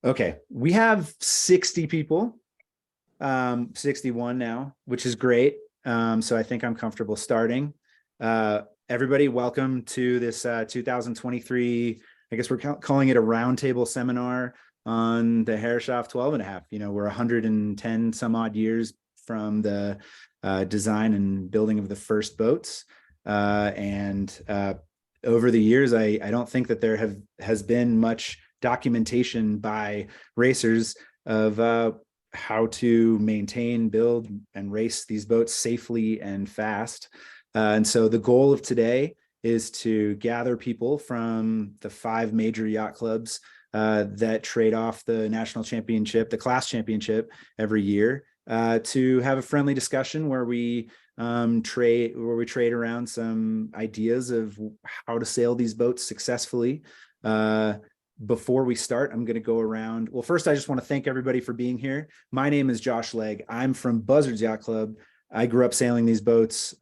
Okay, we have 60 people, 61 now, which is great. So I think I'm comfortable starting. Everybody, welcome to this 2023, I guess we're calling it a roundtable seminar on the Herreshoff 12 and a half. You know, we're 110 some odd years from the design and building of the first boats. Over the years, I don't think that there has been much documentation by racers of how to maintain, build, and race these boats safely and fast. And so the goal of today is to gather people from the 5 major yacht clubs that trade off the national championship, the class championship every year, to have a friendly discussion where we trade around some ideas of how to sail these boats successfully. Before we start, I'm going to go around. Well, first, I just want to thank everybody for being here. My name is Josh Legg. I'm from Buzzards Yacht Club. I grew up sailing these boats,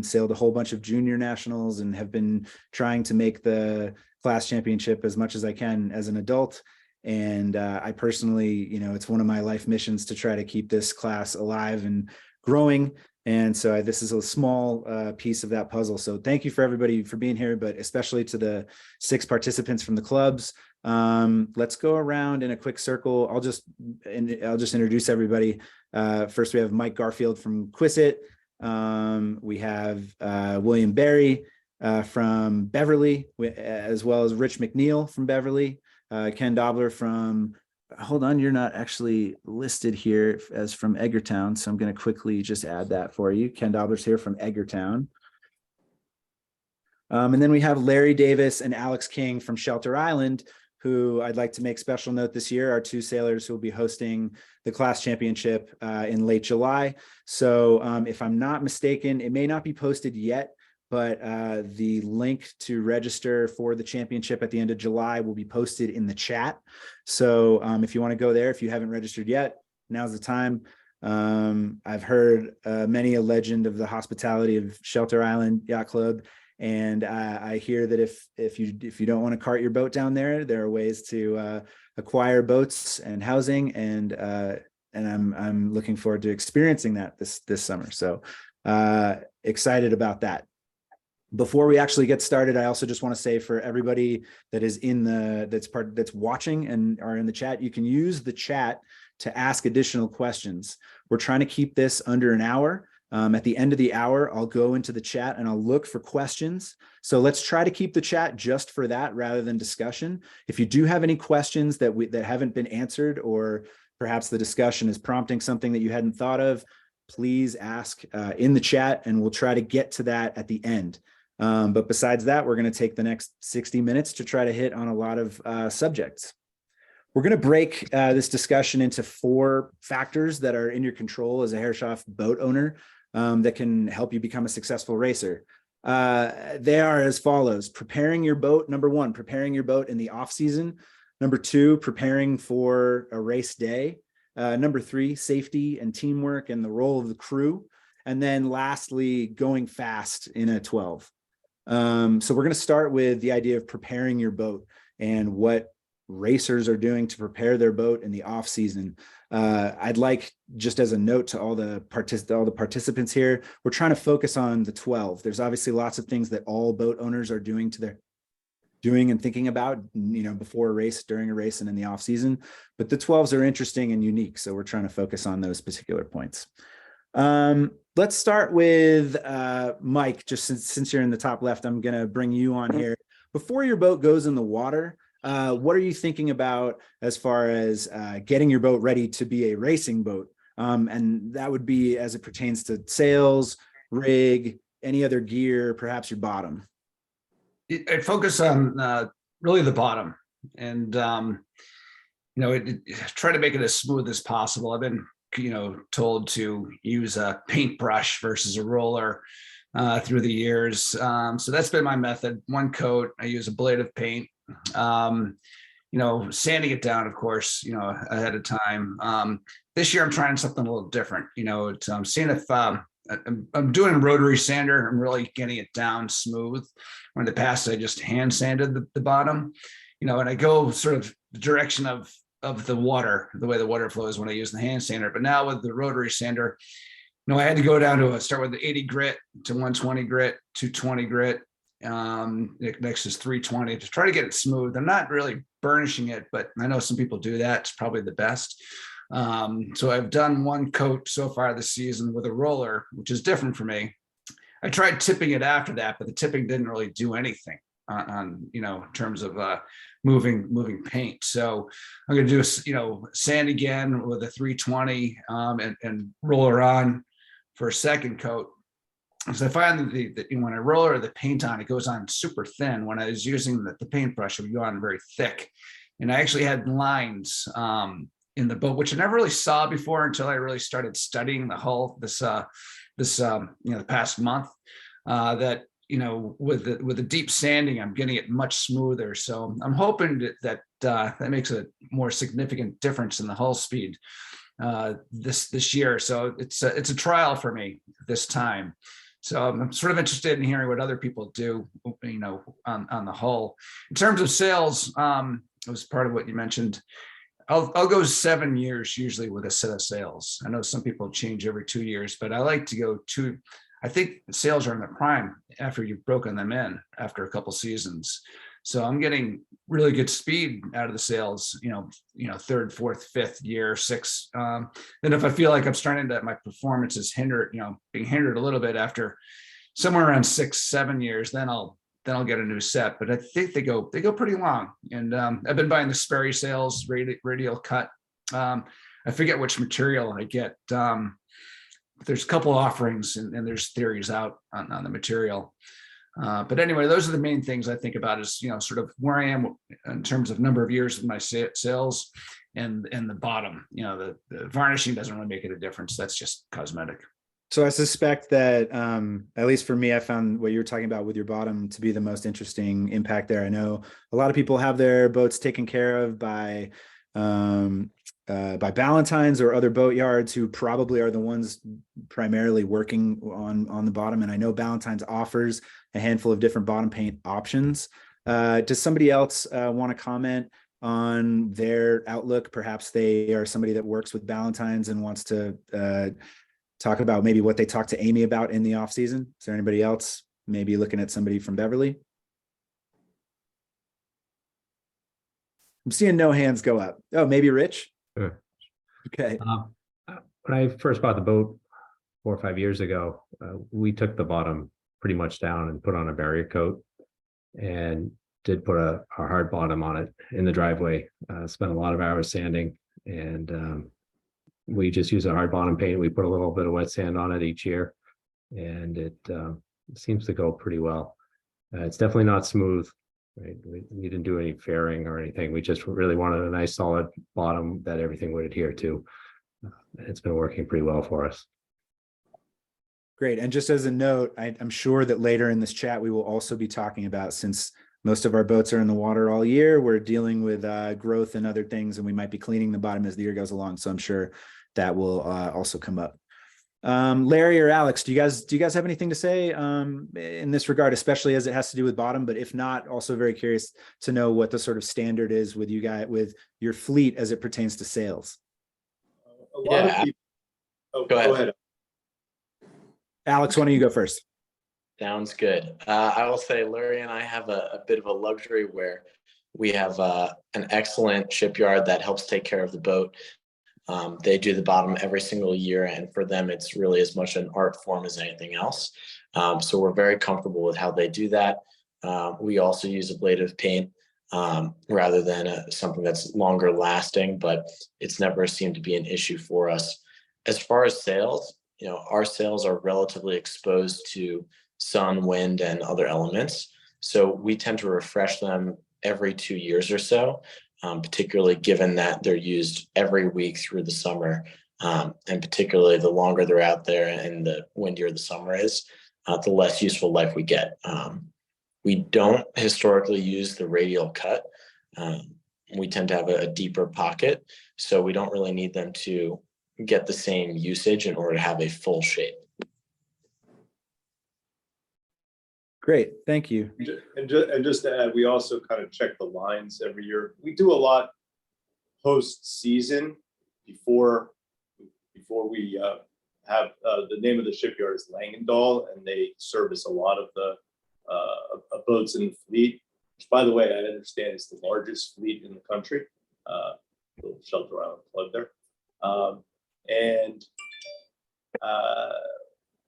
sailed a whole bunch of junior nationals, and have been trying to make the class championship as much as I can as an adult. And I personally, you know, it's one of my life missions to try to keep this class alive and growing. And so this is a small piece of that puzzle. So thank you for everybody for being here, but especially to the 6 participants from the clubs. Let's go around in a quick circle. I'll just introduce everybody. First, we have Mike Garfield from Quissett. We have William Barry from Beverly, as well as Rich McNeil from Beverly. Ken Dobler from, hold on, you're not actually listed here as from Edgertown, so I'm going to quickly just add that for you. Ken Dobler's here from Edgertown. And then we have Larry Davis and Alex King from Shelter Island, who I'd like to make special note this year, are 2 sailors who will be hosting the class championship in late July. So if I'm not mistaken, it may not be posted yet, but the link to register for the championship at the end of July will be posted in the chat. So if you want to go there, if you haven't registered yet, now's the time. I've heard many a legend of the hospitality of Shelter Island Yacht Club. And I hear that if you don't want to cart your boat down there, there are ways to acquire boats and housing, and I'm looking forward to experiencing that this summer. So excited about that. Before we actually get started, I also just want to say for everybody that is that's watching and are in the chat, you can use the chat to ask additional questions. We're trying to keep this under an hour. At the end of the hour, I'll go into the chat and I'll look for questions. So let's try to keep the chat just for that rather than discussion. If you do have any questions that haven't been answered, or perhaps the discussion is prompting something that you hadn't thought of, please ask in the chat and we'll try to get to that at the end. But besides that, we're going to take the next 60 minutes to try to hit on a lot of subjects. We're going to break this discussion into 4 factors that are in your control as a Herreshoff boat owner that can help you become a successful racer. They are as follows: preparing your boat. Number 1, preparing your boat in the off season. Number 2, preparing for a race day. Number 3, safety and teamwork and the role of the crew. And then lastly, going fast in a 12. So we're going to start with the idea of preparing your boat and what racers are doing to prepare their boat in the off season. I'd like, just as a note to all the participants here, we're trying to focus on the 12. There's obviously lots of things that all boat owners are doing and thinking about, you know, before a race, during a race, and in the off season. But the 12s are interesting and unique, so we're trying to focus on those particular points. Let's start with Mike. Just since you're in the top left, I'm going to bring you on here. Before your boat goes in the water, what are you thinking about as far as getting your boat ready to be a racing boat? And that would be as it pertains to sails, rig, any other gear, perhaps your bottom. I focus on really the bottom, and try to make it as smooth as possible. I've been told to use a paintbrush versus a roller through the years. So that's been my method. 1 coat, I use a blade of paint, sanding it down, of course, ahead of time. This year I'm trying something a little different, seeing if I'm doing a rotary sander. I'm really getting it down smooth. When in the past I just hand sanded the bottom, and I go sort of the direction of of the water, the way the water flows when I use the hand sander. But now with the rotary sander, I had to go down to start with the 80 grit to 120 grit, 220 grit. Next is 320 to try to get it smooth. I'm not really burnishing it, but I know some people do that. It's probably the best. So I've done one coat so far this season with a roller, which is different for me. I tried tipping it after that, but the tipping didn't really do anything on in terms of moving paint. So I'm going to do sand again with a 320 and roller on for a second coat. So I find that when I roller the paint on, it goes on super thin. When I was using the paintbrush, it would go on very thick. And I actually had lines in the boat, which I never really saw before until I really started studying the hull the past month. That with the deep sanding, I'm getting it much smoother. So I'm hoping that makes a more significant difference in the hull speed this year. So it's a trial for me this time. So I'm sort of interested in hearing what other people do, on the hull. In terms of sales, it was part of what you mentioned. I'll go 7 years usually with a set of sails. I know some people change every 2 years, but I like to go I think sales are in the prime after you've broken them in after a couple seasons. So I'm getting really good speed out of the sails, third, fourth, fifth year, sixth. Then if I feel like I'm starting to, my performance is being hindered a little bit after somewhere around 6, 7 years, then I'll get a new set. But I think they go pretty long. And I've been buying the Sperry sails, radial cut. I forget which material I get. There's a couple offerings and there's theories out on the material. But anyway, those are the main things I think about is, sort of where I am in terms of number of years of my sales and the bottom, the varnishing doesn't really make it a difference. That's just cosmetic. So I suspect that, at least for me, I found what you're talking about with your bottom to be the most interesting impact there. I know a lot of people have their boats taken care of by Ballantynes or other boat yards who probably are the ones primarily working on the bottom. And I know Ballantynes offers a handful of different bottom paint options. Does somebody else want to comment on their outlook? Perhaps they are somebody that works with Ballantynes and wants to talk about maybe what they talked to Amy about in the off season. Is there anybody else maybe looking at somebody from Beverly? I'm seeing no hands go up. Oh, maybe Rich. Sure. Okay. When I first bought the boat 4 or 5 years ago, we took the bottom pretty much down and put on a barrier coat and did put a hard bottom on it in the driveway. Spent a lot of hours sanding, and we just use a hard bottom paint. We put a little bit of wet sand on it each year, and it seems to go pretty well. It's definitely not smooth. Right. We didn't do any fairing or anything. We just really wanted a nice solid bottom that everything would adhere to. It's been working pretty well for us. Great. And just as a note, I'm sure that later in this chat, we will also be talking about, since most of our boats are in the water all year, we're dealing with growth and other things, and we might be cleaning the bottom as the year goes along. So I'm sure that will also come up. Larry or Alex, do you guys have anything to say in this regard, especially as it has to do with bottom? But if not, also very curious to know what the sort of standard is with you guys, with your fleet as it pertains to sales. A lot of people. Oh, go ahead. Alex, why don't you go first? Sounds good. I will say Larry and I have a bit of a luxury where we have an excellent shipyard that helps take care of the boat. They do the bottom every single year, and for them, it's really as much an art form as anything else. So we're very comfortable with how they do that. We also use ablative paint rather than something that's longer lasting, but it's never seemed to be an issue for us. As far as sails, our sails are relatively exposed to sun, wind, and other elements. So we tend to refresh them every 2 years or so. Particularly given that they're used every week through the summer, and particularly the longer they're out there and the windier the summer is, the less useful life we get. We don't historically use the radial cut. We tend to have a deeper pocket, so we don't really need them to get the same usage in order to have a full shape. Great, thank you. And just to add, we also kind of check the lines every year. We do a lot post-season before we have the name of the shipyard is Langendahl, and they service a lot of the boats in the fleet, which, by the way, I understand is the largest fleet in the country. Little Shelter Island plug there. And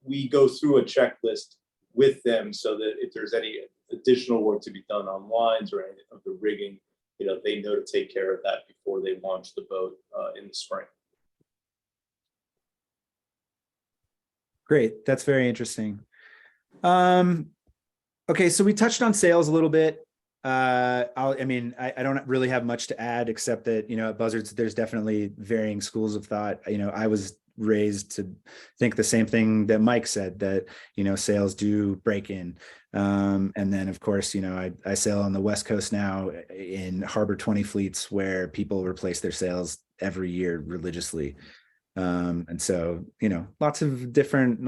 we go through a checklist with them so that if there's any additional work to be done on lines or any of the rigging, they know to take care of that before they launch the boat in the spring. Great. That's very interesting. Okay, so we touched on sales a little bit. I don't really have much to add except that, at Buzzards, there's definitely varying schools of thought. I was raised to think the same thing that Mike said, that, sales do break in. And then of course, I sail on the West Coast now in Harbor 20 fleets where people replace their sails every year religiously. And so, lots of different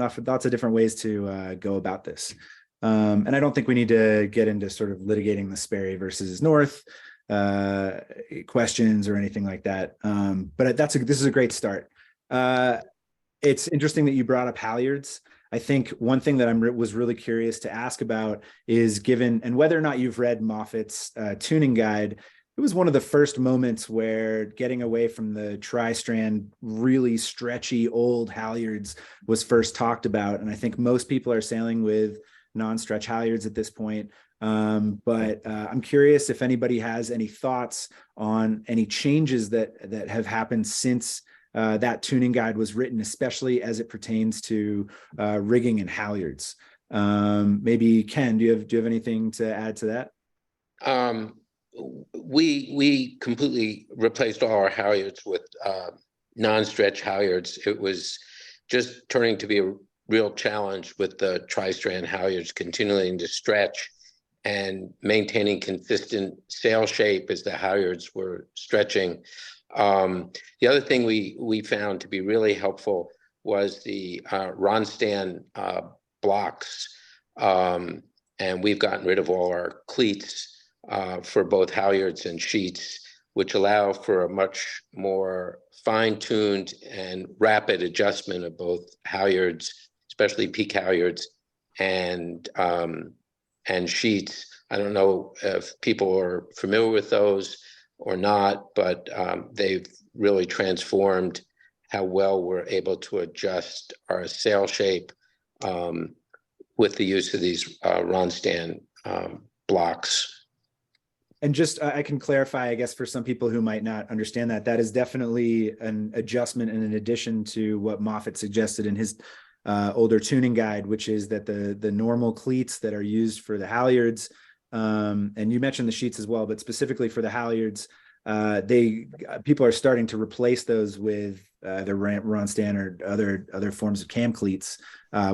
ways to go about this. And I don't think we need to get into sort of litigating the Sperry versus North questions or anything like that. But this is a great start. It's interesting that you brought up halyards. I think one thing that I was really curious to ask about is and whether or not you've read Moffat's tuning guide. It was one of the first moments where getting away from the tri-strand, really stretchy old halyards was first talked about. And I think most people are sailing with non-stretch halyards at this point. But I'm curious if anybody has any thoughts on any changes that have happened since that tuning guide was written, especially as it pertains to rigging and halyards. Maybe Ken, do you have anything to add to that? We completely replaced all our halyards with non-stretch halyards. It was just turning to be a real challenge with the tri-strand halyards continuing to stretch and maintaining consistent sail shape as the halyards were stretching. The other thing we found to be really helpful was the Ronstand blocks, and we've gotten rid of all our cleats for both halyards and sheets, which allow for a much more fine-tuned and rapid adjustment of both halyards, especially peak halyards and sheets. I don't know if people are familiar with those or not, but they've really transformed how well we're able to adjust our sail shape with the use of these Ronstand blocks. And just, I can clarify, I guess, for some people who might not understand that is definitely an adjustment and an addition to what Moffat suggested in his older tuning guide, which is that the normal cleats that are used for the halyards, and you mentioned the sheets as well, but specifically for the halyards, people are starting to replace those with the Ronstand or other forms of cam cleats,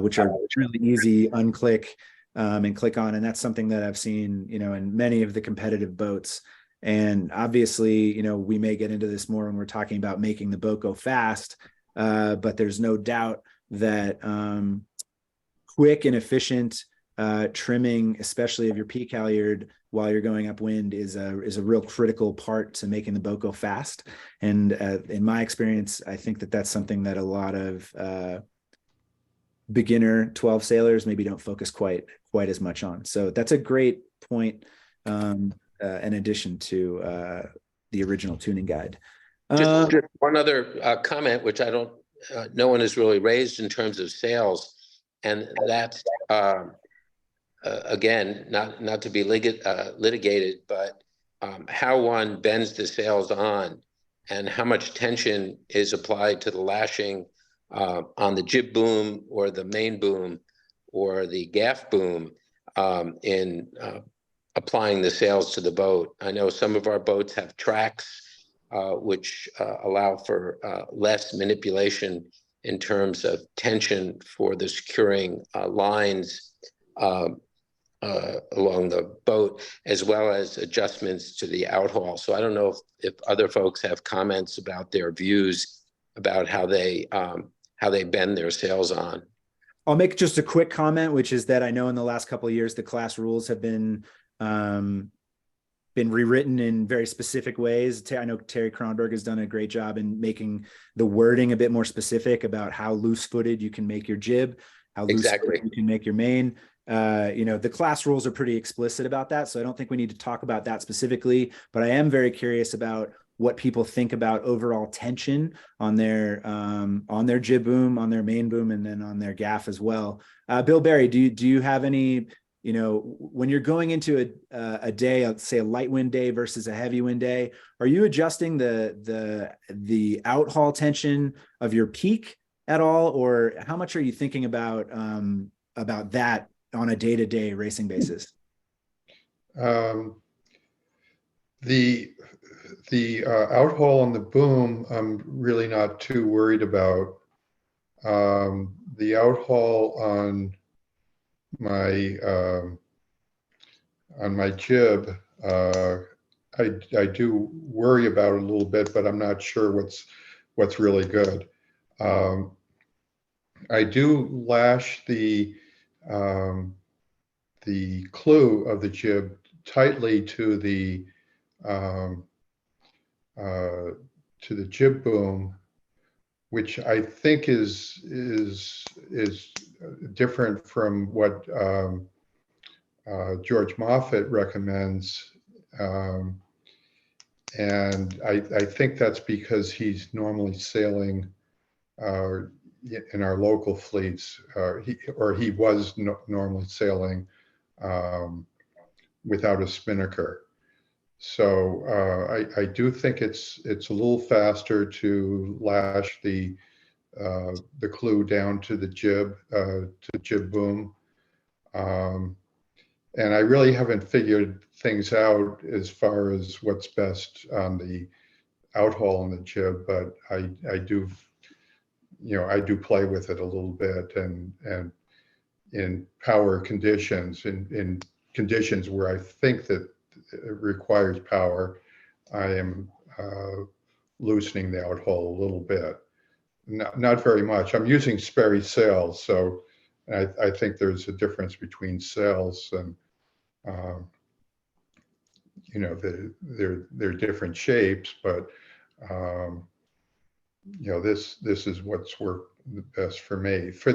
which are really easy, unclick and click on. And that's something that I've seen, in many of the competitive boats. And obviously, we may get into this more when we're talking about making the boat go fast, but there's no doubt that quick and efficient trimming, especially of your peak halyard while you're going upwind, is a real critical part to making the boat go fast. And in my experience, I think that that's something that a lot of beginner 12 sailors maybe don't focus quite as much on. So that's a great point, in addition to the original tuning guide. Just one other comment, which I don't, no one has really raised in terms of sales, and that's again, not to be litigated, but how one bends the sails on and how much tension is applied to the lashing on the jib boom or the main boom or the gaff boom in applying the sails to the boat. I know some of our boats have tracks which allow for less manipulation in terms of tension for the securing lines along the boat, as well as adjustments to the outhaul. So I don't know if other folks have comments about their views about how they bend their sails on. I'll make just a quick comment, which is that I know in the last couple of years, the class rules have been been rewritten in very specific ways. I know Terry Kronberg has done a great job in making the wording a bit more specific about how loose-footed you can make your jib, how loose-footed you can make your main. The class rules are pretty explicit about that, so I don't think we need to talk about that specifically, but I am very curious about what people think about overall tension on their jib boom, on their main boom, and then on their gaff as well. Bill Barry, do you have any, when you're going into a day, let's say a light wind day versus a heavy wind day, are you adjusting the out haul tension of your peak at all, or how much are you thinking about that on a day-to-day racing basis? The outhaul on the boom, I'm really not too worried about. The outhaul on my jib, I do worry about it a little bit, but I'm not sure what's really good. I do lash the clue of the jib tightly to the jib boom, which I think is different from what George Moffat recommends, and I think that's because he's normally sailing in our local fleets, he was normally sailing without a spinnaker. So I do think it's a little faster to lash the clue down to the jib boom, and I really haven't figured things out as far as what's best on the outhaul on the jib, but I do play with it a little bit, and in power conditions, in conditions where I think that it requires power, I am loosening the outhaul a little bit, not very much. I'm using Sperry sails, so I think there's a difference between sails, and they're different shapes, but this is what's worked the best for me. For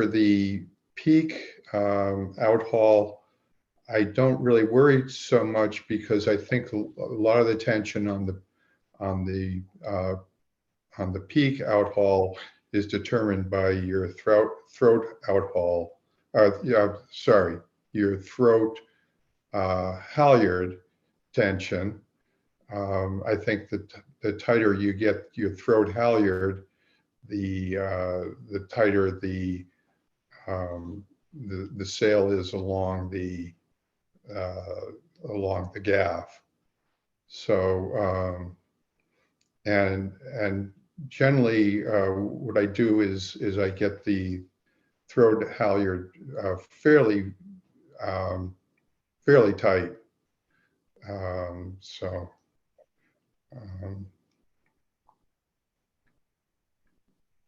the peak outhaul, I don't really worry so much, because I think a lot of the tension on the peak outhaul is determined by your throat outhaul. Your throat halyard tension. I think that the tighter you get your throat halyard, the tighter the sail is along the gaff. So and generally what I do is I get the throat halyard fairly tight.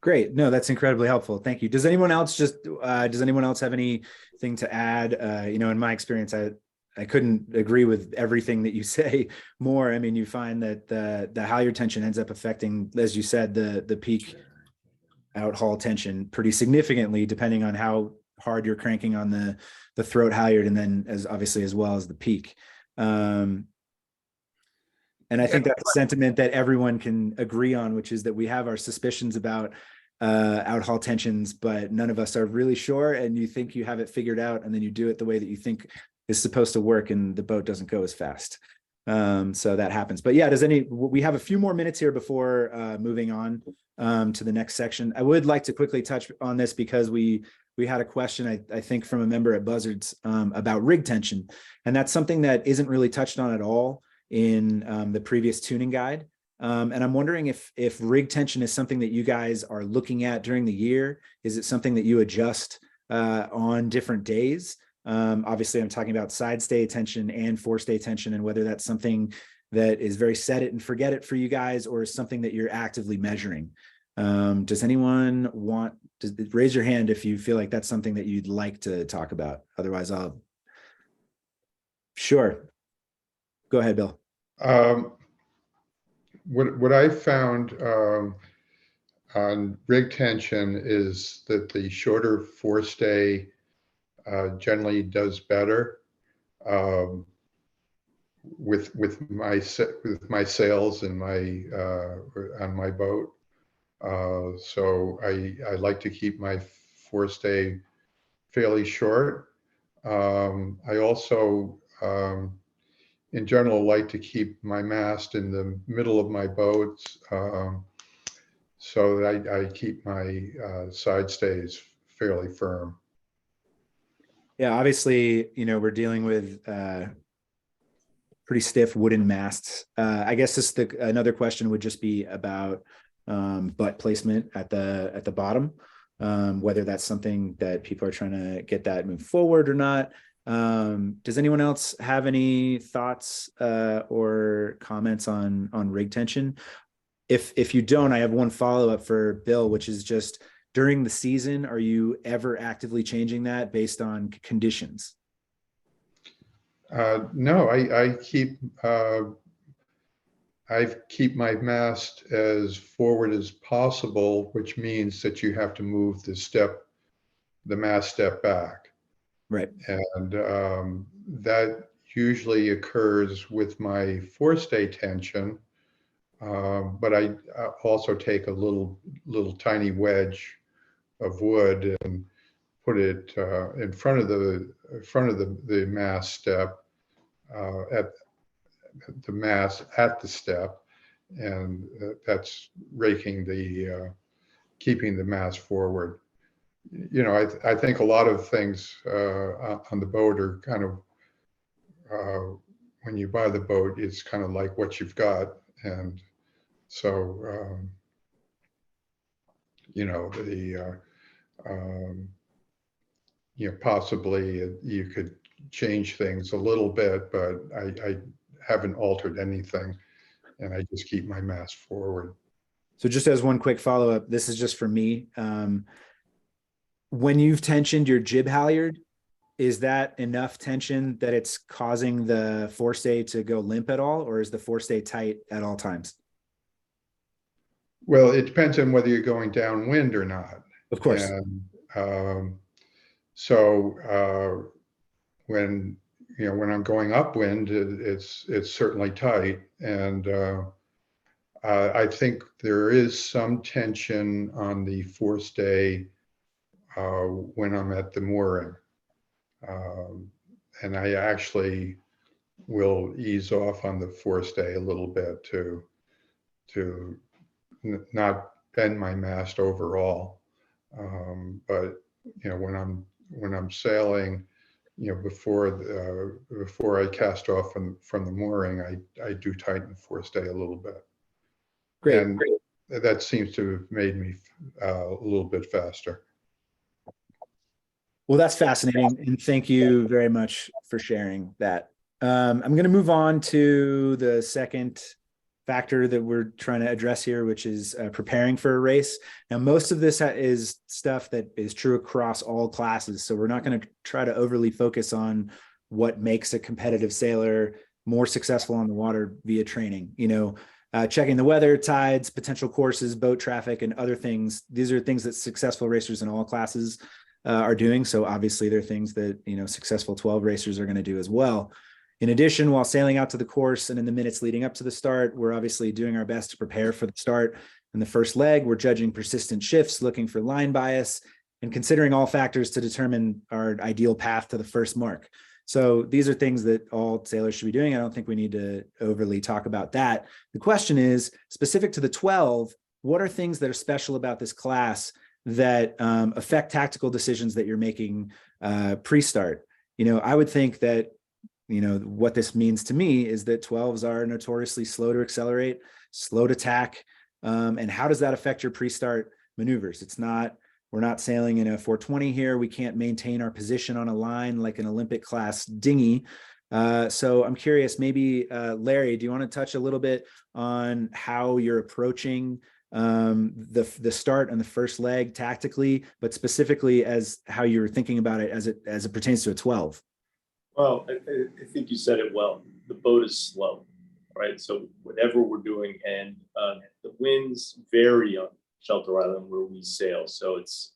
Great. No, that's incredibly helpful. Thank you. Does anyone else have anything to add? In my experience, I couldn't agree with everything that you say more. I mean, you find that the halyard tension ends up affecting, as you said, the peak outhaul tension pretty significantly, depending on how hard you're cranking on the throat halyard, and then as well as the peak. And I think that's a sentiment that everyone can agree on, which is that we have our suspicions about outhaul tensions, but none of us are really sure. And you think you have it figured out, and then you do it the way that you think is supposed to work, and the boat doesn't go as fast. So that happens. But yeah, we have a few more minutes here before moving on to the next section. I would like to quickly touch on this, because we had a question, I think, from a member at Buzzards about rig tension. And that's something that isn't really touched on at all in the previous tuning guide. And I'm wondering if rig tension is something that you guys are looking at during the year. Is it something that you adjust on different days? Obviously, I'm talking about side stay tension and forestay tension, and whether that's something that is very set it and forget it for you guys, or is something that you're actively measuring. Does anyone want to raise your hand if you feel like that's something that you'd like to talk about? Otherwise, I'll. Sure. Go ahead, Bill. What I found on rig tension is that the shorter forestay generally does better with my sails and my on my boat. So I like to keep my forestay fairly short. I also in general like to keep my mast in the middle of my boats so that I keep my side stays fairly firm. Yeah, obviously, we're dealing with pretty stiff wooden masts. I guess another question would just be about butt placement at the bottom, whether that's something that people are trying to get that move forward or not. Does anyone else have any thoughts or comments on rig tension? If you don't, I have one follow-up for Bill, which is just during the season, are you ever actively changing that based on conditions? No, I keep my mast as forward as possible, which means that you have to move the mast step back. Right. And that usually occurs with my forestay tension. But I also take a little tiny wedge of wood and put it in front of the mast step at the step, and that's raking keeping the mast forward. I think a lot of things on the boat are kind of when you buy the boat, it's kind of like what you've got, and so possibly you could change things a little bit, but I haven't altered anything, and I just keep my mast forward. So just as one quick follow-up, this is just for me. When you've tensioned your jib halyard, is that enough tension that it's causing the forestay to go limp at all, or is the forestay tight at all times? Well, it depends on whether you're going downwind or not. Of course. And when I'm going upwind, it's certainly tight, and I think there is some tension on the forestay when I'm at the mooring, and I actually will ease off on the forestay a little bit to not bend my mast overall. But when I'm sailing, before I cast off from the mooring, I do tighten the forestay a little bit. Great. And that seems to have made me a little bit faster. Well, that's fascinating, and thank you very much for sharing that. I'm going to move on to the second factor that we're trying to address here, which is preparing for a race. Now, most of this is stuff that is true across all classes, so we're not going to try to overly focus on what makes a competitive sailor more successful on the water via training. Checking the weather, tides, potential courses, boat traffic, and other things. These are things that successful racers in all classes are doing. So obviously they're things that, successful 12 racers are going to do as well. In addition, while sailing out to the course and in the minutes leading up to the start, we're obviously doing our best to prepare for the start. In the first leg, we're judging persistent shifts, looking for line bias, and considering all factors to determine our ideal path to the first mark. So these are things that all sailors should be doing. I don't think we need to overly talk about that. The question is, specific to the 12, what are things that are special about this class that affect tactical decisions that you're making pre-start? I would think that, what this means to me is that 12s are notoriously slow to accelerate, slow to tack. And how does that affect your pre-start maneuvers? We're not sailing in a 420 here. We can't maintain our position on a line like an Olympic class dinghy. So I'm curious, maybe Larry, do you want to touch a little bit on how you're approaching the start and the first leg tactically, but specifically as how you're thinking about it as it pertains to a 12? Well, I think you said it well. The boat is slow, right? So whatever we're doing, and the winds vary on Shelter Island where we sail. So it's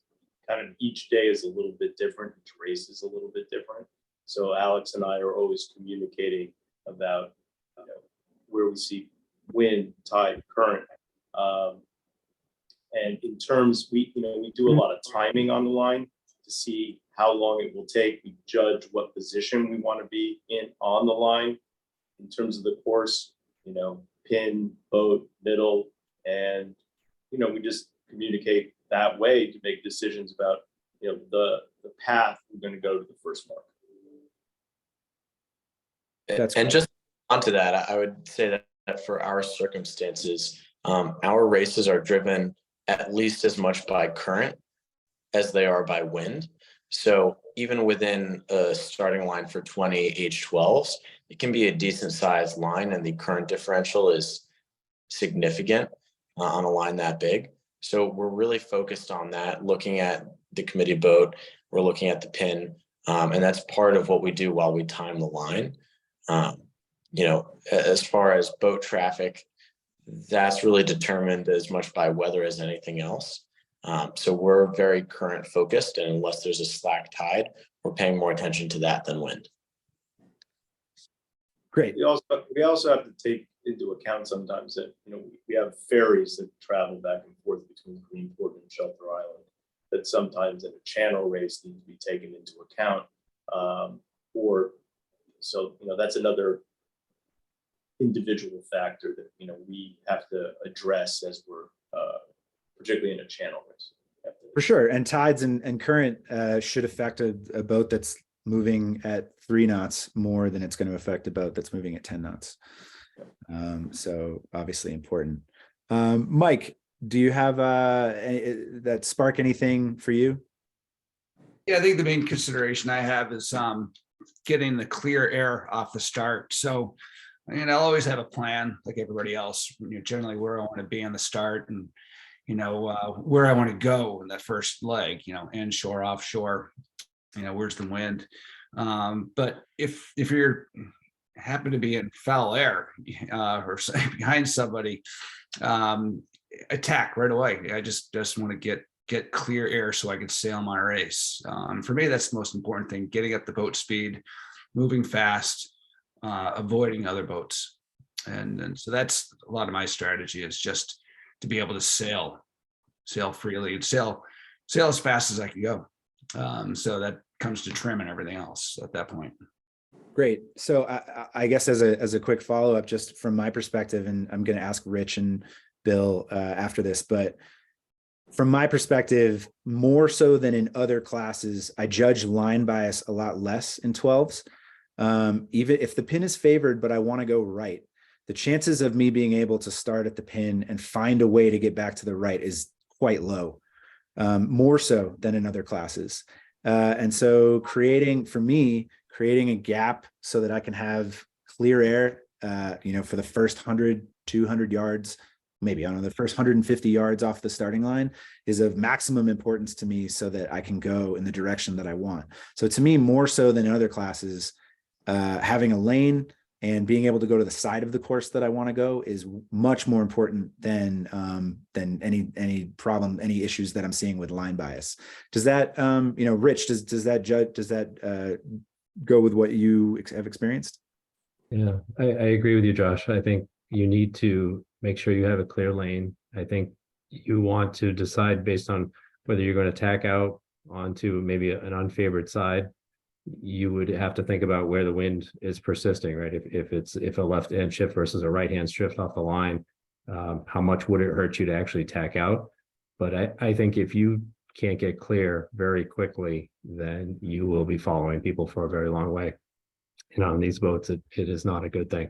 kind of each day is a little bit different. Each race is a little bit different. So Alex and I are always communicating about where we see wind, tide, current. And in terms, we do a lot of timing on the line to see how long it will take. We judge what position we want to be in on the line in terms of the course, pin, boat, middle, and we just communicate that way to make decisions about the path we're going to go to the first mark. And just onto that, I would say that for our circumstances, our races are driven at least as much by current as they are by wind. So even within a starting line for 20 H12s, it can be a decent sized line, and the current differential is significant on a line that big. So we're really focused on that, looking at the committee boat, we're looking at the pin, and that's part of what we do while we time the line. As far as boat traffic, that's really determined as much by weather as anything else. So we're very current focused, and unless there's a slack tide, we're paying more attention to that than wind. Great. We also have to take into account sometimes that we have ferries that travel back and forth between Greenport and Shelter Island that sometimes in a channel race need to be taken into account. That's another individual factor that we have to address as we're particularly in a channel race. For sure. And tides and current should affect a boat that's moving at 3 knots more than it's going to affect a boat that's moving at 10 knots. So obviously important. Mike, do you have that spark anything for you? Yeah, I think the main consideration I have is getting the clear air off the start. So, I'll always have a plan like everybody else, generally where I want to be on the start and, where I want to go in that first leg, inshore, offshore, where's the wind. But if you're happen to be in foul air or behind somebody, attack right away. I just want to get clear air so I can sail my race. For me, that's the most important thing, getting up the boat speed, moving fast, avoiding other boats. And so that's a lot of my strategy, is just to be able to sail freely and sail as fast as I can go. So that comes to trim and everything else at that point. Great. So I guess as a quick follow-up, just from my perspective, and I'm going to ask Rich and Bill after this, but from my perspective, more so than in other classes, I judge line bias a lot less in 12s. Even if the pin is favored, but I want to go right, the chances of me being able to start at the pin and find a way to get back to the right is quite low, more so than in other classes. And so creating a gap so that I can have clear air, for the first 100, 200 yards, maybe, the first 150 yards off the starting line is of maximum importance to me so that I can go in the direction that I want. So to me, more so than in other classes, having a lane and being able to go to the side of the course that I want to go is much more important than any problem, any issues that I'm seeing with line bias. Does that, Rich, does that go with what you have experienced? Yeah, I agree with you, Josh. I think you need to make sure you have a clear lane. I think you want to decide based on whether you're going to tack out onto maybe an unfavored side. You would have to think about where the wind is persisting, right? If a left hand shift versus a right hand shift off the line, how much would it hurt you to actually tack out? But I think if you can't get clear very quickly, then you will be following people for a very long way. And on these boats, it is not a good thing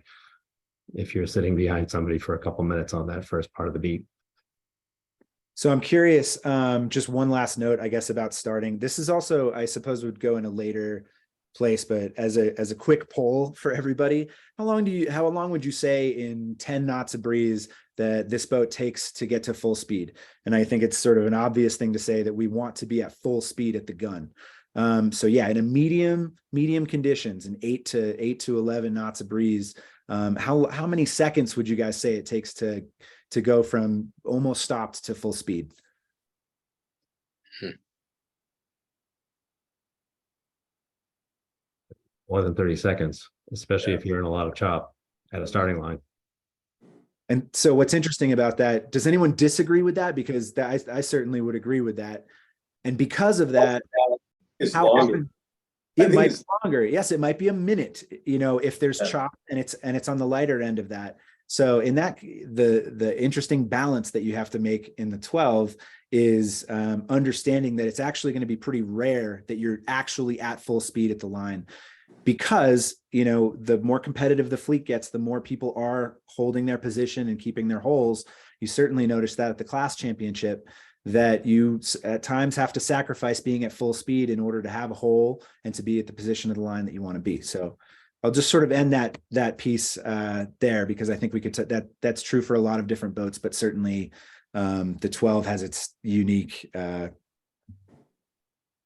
if you're sitting behind somebody for a couple minutes on that first part of the beat. So I'm curious, just one last note, I guess, about starting. This is also, I suppose, would go in a later place, but as a quick poll for everybody, how long would you say in 10 knots of breeze that this boat takes to get to full speed? And I think it's sort of an obvious thing to say that we want to be at full speed at the gun. So yeah, in a medium conditions, in 8 to 11 knots of breeze, how many seconds would you guys say it takes to go from almost stopped to full speed? More than 30 seconds, especially if you're in a lot of chop at a starting line. And so what's interesting about that, does anyone disagree with that? Because I certainly would agree with that. And because of that, It's how longer. often I it think might it's- be longer. Yes, it might be a minute, if there's Yeah. chop and it's on the lighter end of that. So in that, the interesting balance that you have to make in the 12 is understanding that it's actually going to be pretty rare that you're actually at full speed at the line, because the more competitive the fleet gets, the more people are holding their position and keeping their holes. You certainly noticed that at the class championship, that you at times have to sacrifice being at full speed in order to have a hole and to be at the position of the line that you want to be. So I'll just sort of end that piece there, because I think we could that's true for a lot of different boats, but certainly the 12 has its unique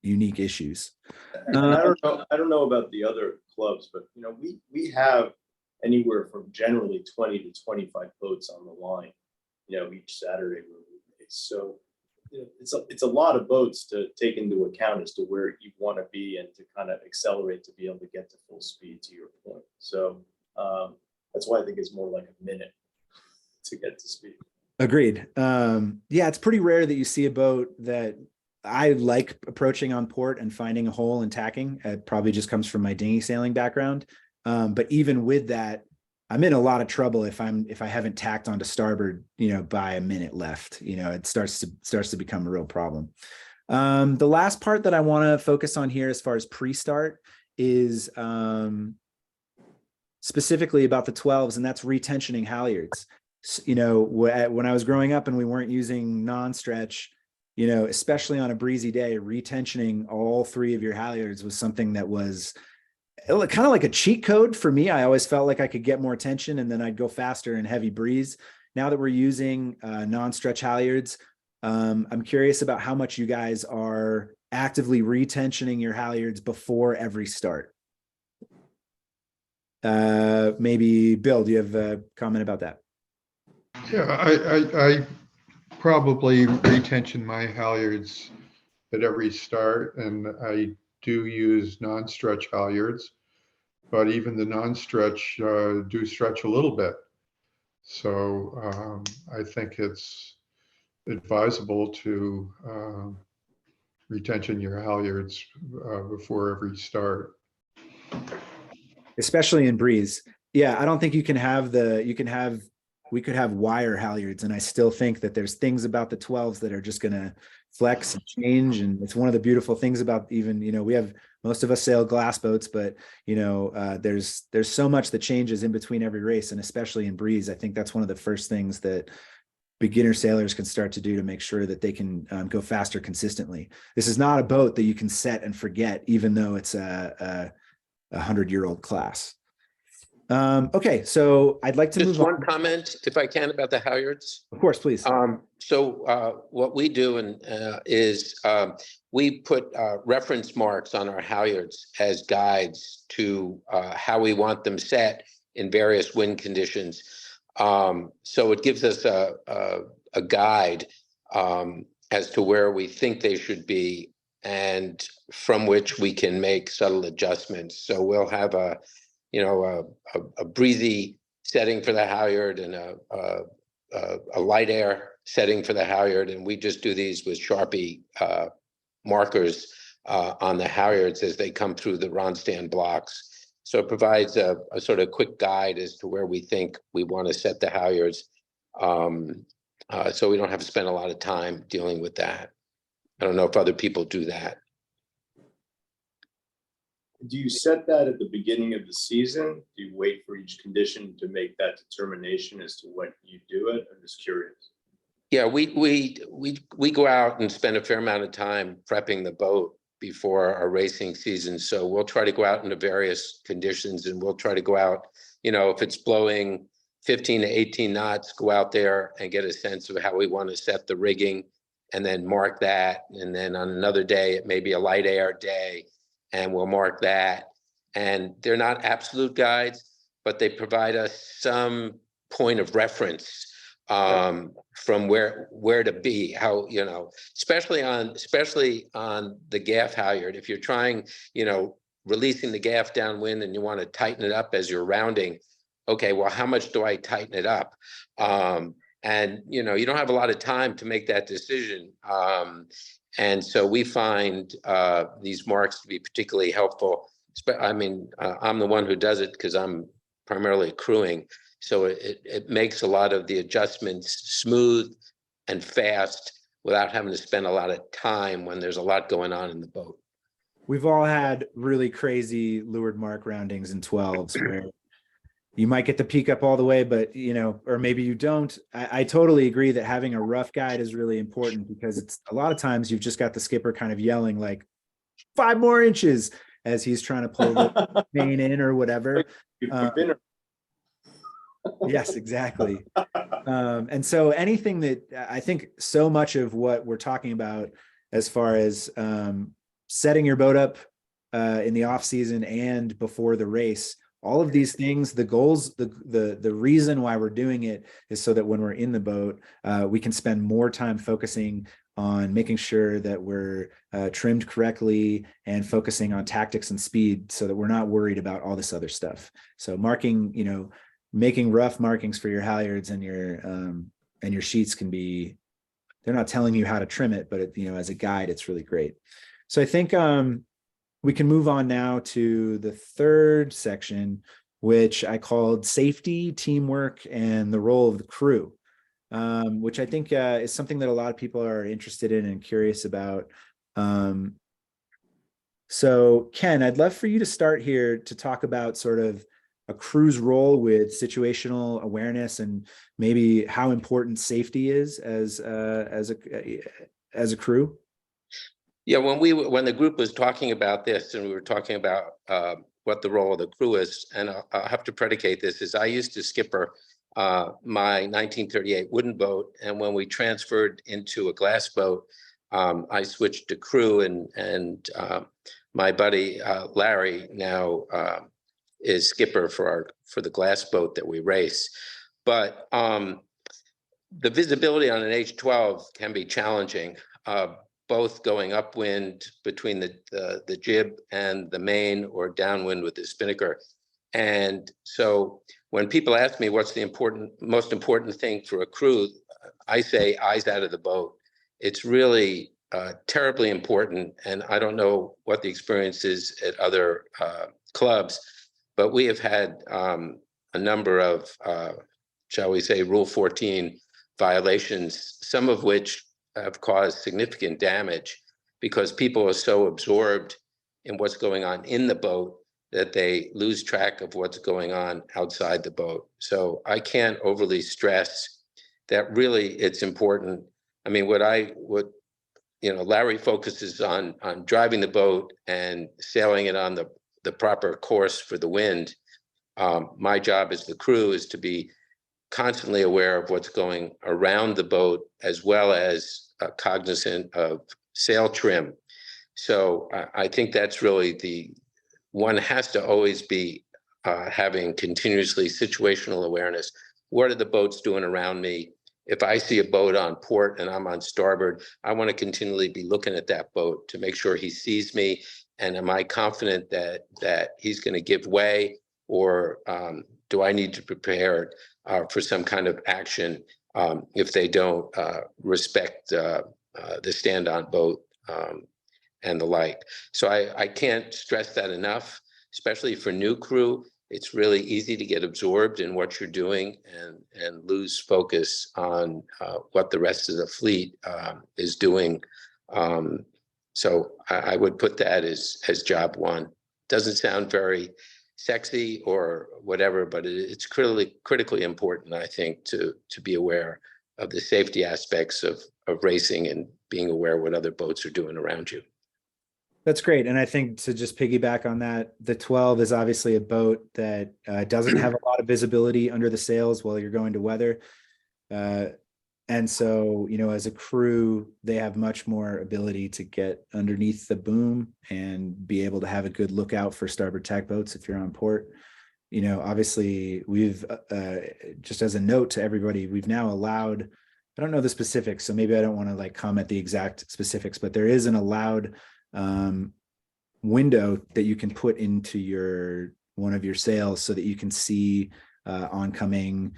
issues. And I don't know about the other clubs, but we have anywhere from generally 20 to 25 boats on the line, each Saturday when we race. So it's a lot of boats to take into account as to where you want to be and to kind of accelerate to be able to get to full speed, to your point. So that's why I think it's more like a minute to get to speed. Agreed. Yeah, it's pretty rare that you see a boat that I like approaching on port and finding a hole and tacking. It probably just comes from my dinghy sailing background. But even with that, I'm in a lot of trouble if I haven't tacked onto starboard, by a minute left. It starts to become a real problem. The last part that I want to focus on here, as far as pre-start, is specifically about the 12s, and that's retensioning halyards. When I was growing up and we weren't using non-stretch, especially on a breezy day, retensioning all 3 of your halyards was something that was kind of like a cheat code for me. I always felt like I could get more tension and then I'd go faster in heavy breeze. Now that we're using non-stretch halyards, I'm curious about how much you guys are actively retensioning your halyards before every start. Maybe Bill, do you have a comment about that? Yeah, I probably retension my halyards at every start, and I do use non-stretch halyards, but even the non-stretch do stretch a little bit. So I think it's advisable to retension your halyards before every start. Especially in breeze. Yeah, I don't think we could have wire halyards, and I still think that there's things about the 12s that are just going to flex and change. And it's one of the beautiful things about even, we have, most of us sail glass boats, but there's so much that changes in between every race, and especially in breeze. I think that's one of the first things that beginner sailors can start to do to make sure that they can go faster consistently. This is not a boat that you can set and forget, even though it's a 100-year-old class. Okay, so I'd like to Just move one on. comment, if I can, about the halyards. Of course, please. So what we do is we put reference marks on our halyards as guides to how we want them set in various wind conditions. So it gives us a guide as to where we think they should be, and from which we can make subtle adjustments. So we'll have a breezy setting for the halyard and a light air setting for the halyard, and we just do these with Sharpie markers on the halyards as they come through the rod stand blocks. So it provides a sort of quick guide as to where we think we want to set the halyards, so we don't have to spend a lot of time dealing with that. I don't know if other people do that. Do you set that at the beginning of the season? Do you wait for each condition to make that determination as to when you do it? I'm just curious. Yeah, we go out and spend a fair amount of time prepping the boat before our racing season. So we'll try to go out into various conditions, and we'll try to go out, if it's blowing 15 to 18 knots, go out there and get a sense of how we want to set the rigging. and then mark that. And then on another day, it may be a light air day, and we'll mark that. And they're not absolute guides, but they provide us some point of reference from where to be, how, you know, especially on the gaff halyard. If you're trying, you know, releasing the gaff downwind and you want to tighten it up as you're rounding, okay, well, how much do I tighten it up? And, you know, you don't have a lot of time to make that decision. And so we find these marks to be particularly helpful. I mean, I'm the one who does it because I'm primarily crewing. So it makes a lot of the adjustments smooth and fast without having to spend a lot of time when there's a lot going on in the boat. We've all had really crazy leeward mark roundings in 12s where you might get the peak up all the way, but, you know, or maybe you don't. I totally agree that having a rough guide is really important, because it's a lot of times you've just got the skipper kind of yelling like 5 more inches as he's trying to pull the main in or whatever. Yes, exactly. And so anything that I think so much of what we're talking about as far as setting your boat up in the off season and before the race, all of these things, the goals, the reason why we're doing it is so that when we're in the boat, we can spend more time focusing on making sure that we're trimmed correctly and focusing on tactics and speed, so that we're not worried about all this other stuff. So marking, you know, making rough markings for your halyards and your sheets can be, they're not telling you how to trim it, but it, you know, as a guide, it's really great. So I think we can move on now to the third section, which I called safety, teamwork, and the role of the crew, which I think is something that a lot of people are interested in and curious about. So Ken, I'd love for you to start here to talk about sort of a crew's role with situational awareness and maybe how important safety is as a crew. Yeah, when the group was talking about this, and we were talking about what the role of the crew is, and I'll have to predicate this, is I used to skipper my 1938 wooden boat, and when we transferred into a glass boat, I switched to crew, and my buddy Larry now is skipper for the glass boat that we race. But the visibility on an H12 can be challenging, both going upwind between the jib and the main, or downwind with the spinnaker. And so when people ask me what's the most important thing for a crew, I say eyes out of the boat. It's really terribly important. And I don't know what the experience is at other clubs, but we have had a number of, shall we say, Rule 14 violations, some of which have caused significant damage because people are so absorbed in what's going on in the boat that they lose track of what's going on outside the boat. So I can't overly stress that really it's important. I mean, Larry focuses on driving the boat and sailing it on the proper course for the wind. My job as the crew is to be constantly aware of what's going around the boat, as well as cognizant of sail trim. So I think that's really one has to always be having continuously situational awareness. What are the boats doing around me? If I see a boat on port and I'm on starboard, I want to continually be looking at that boat to make sure he sees me. And am I confident that he's going to give way, or do I need to prepare for some kind of action if they don't respect the stand-on boat and the like? So I can't stress that enough, especially for new crew. It's really easy to get absorbed in what you're doing and lose focus on what the rest of the fleet is doing. So I would put that as job one. Doesn't sound very sexy or whatever, but it's critically important, I think, to be aware of the safety aspects of racing and being aware what other boats are doing around you. That's great. And I think to just piggyback on that, the 12 is obviously a boat that doesn't have a lot of visibility under the sails while you're going to weather. And so, as a crew, they have much more ability to get underneath the boom and be able to have a good lookout for starboard tack boats if you're on port. Obviously we've, just as a note to everybody, we've now allowed, I don't know the specifics, so maybe I don't want to like comment the exact specifics, but there is an allowed window that you can put into one of your sails so that you can see oncoming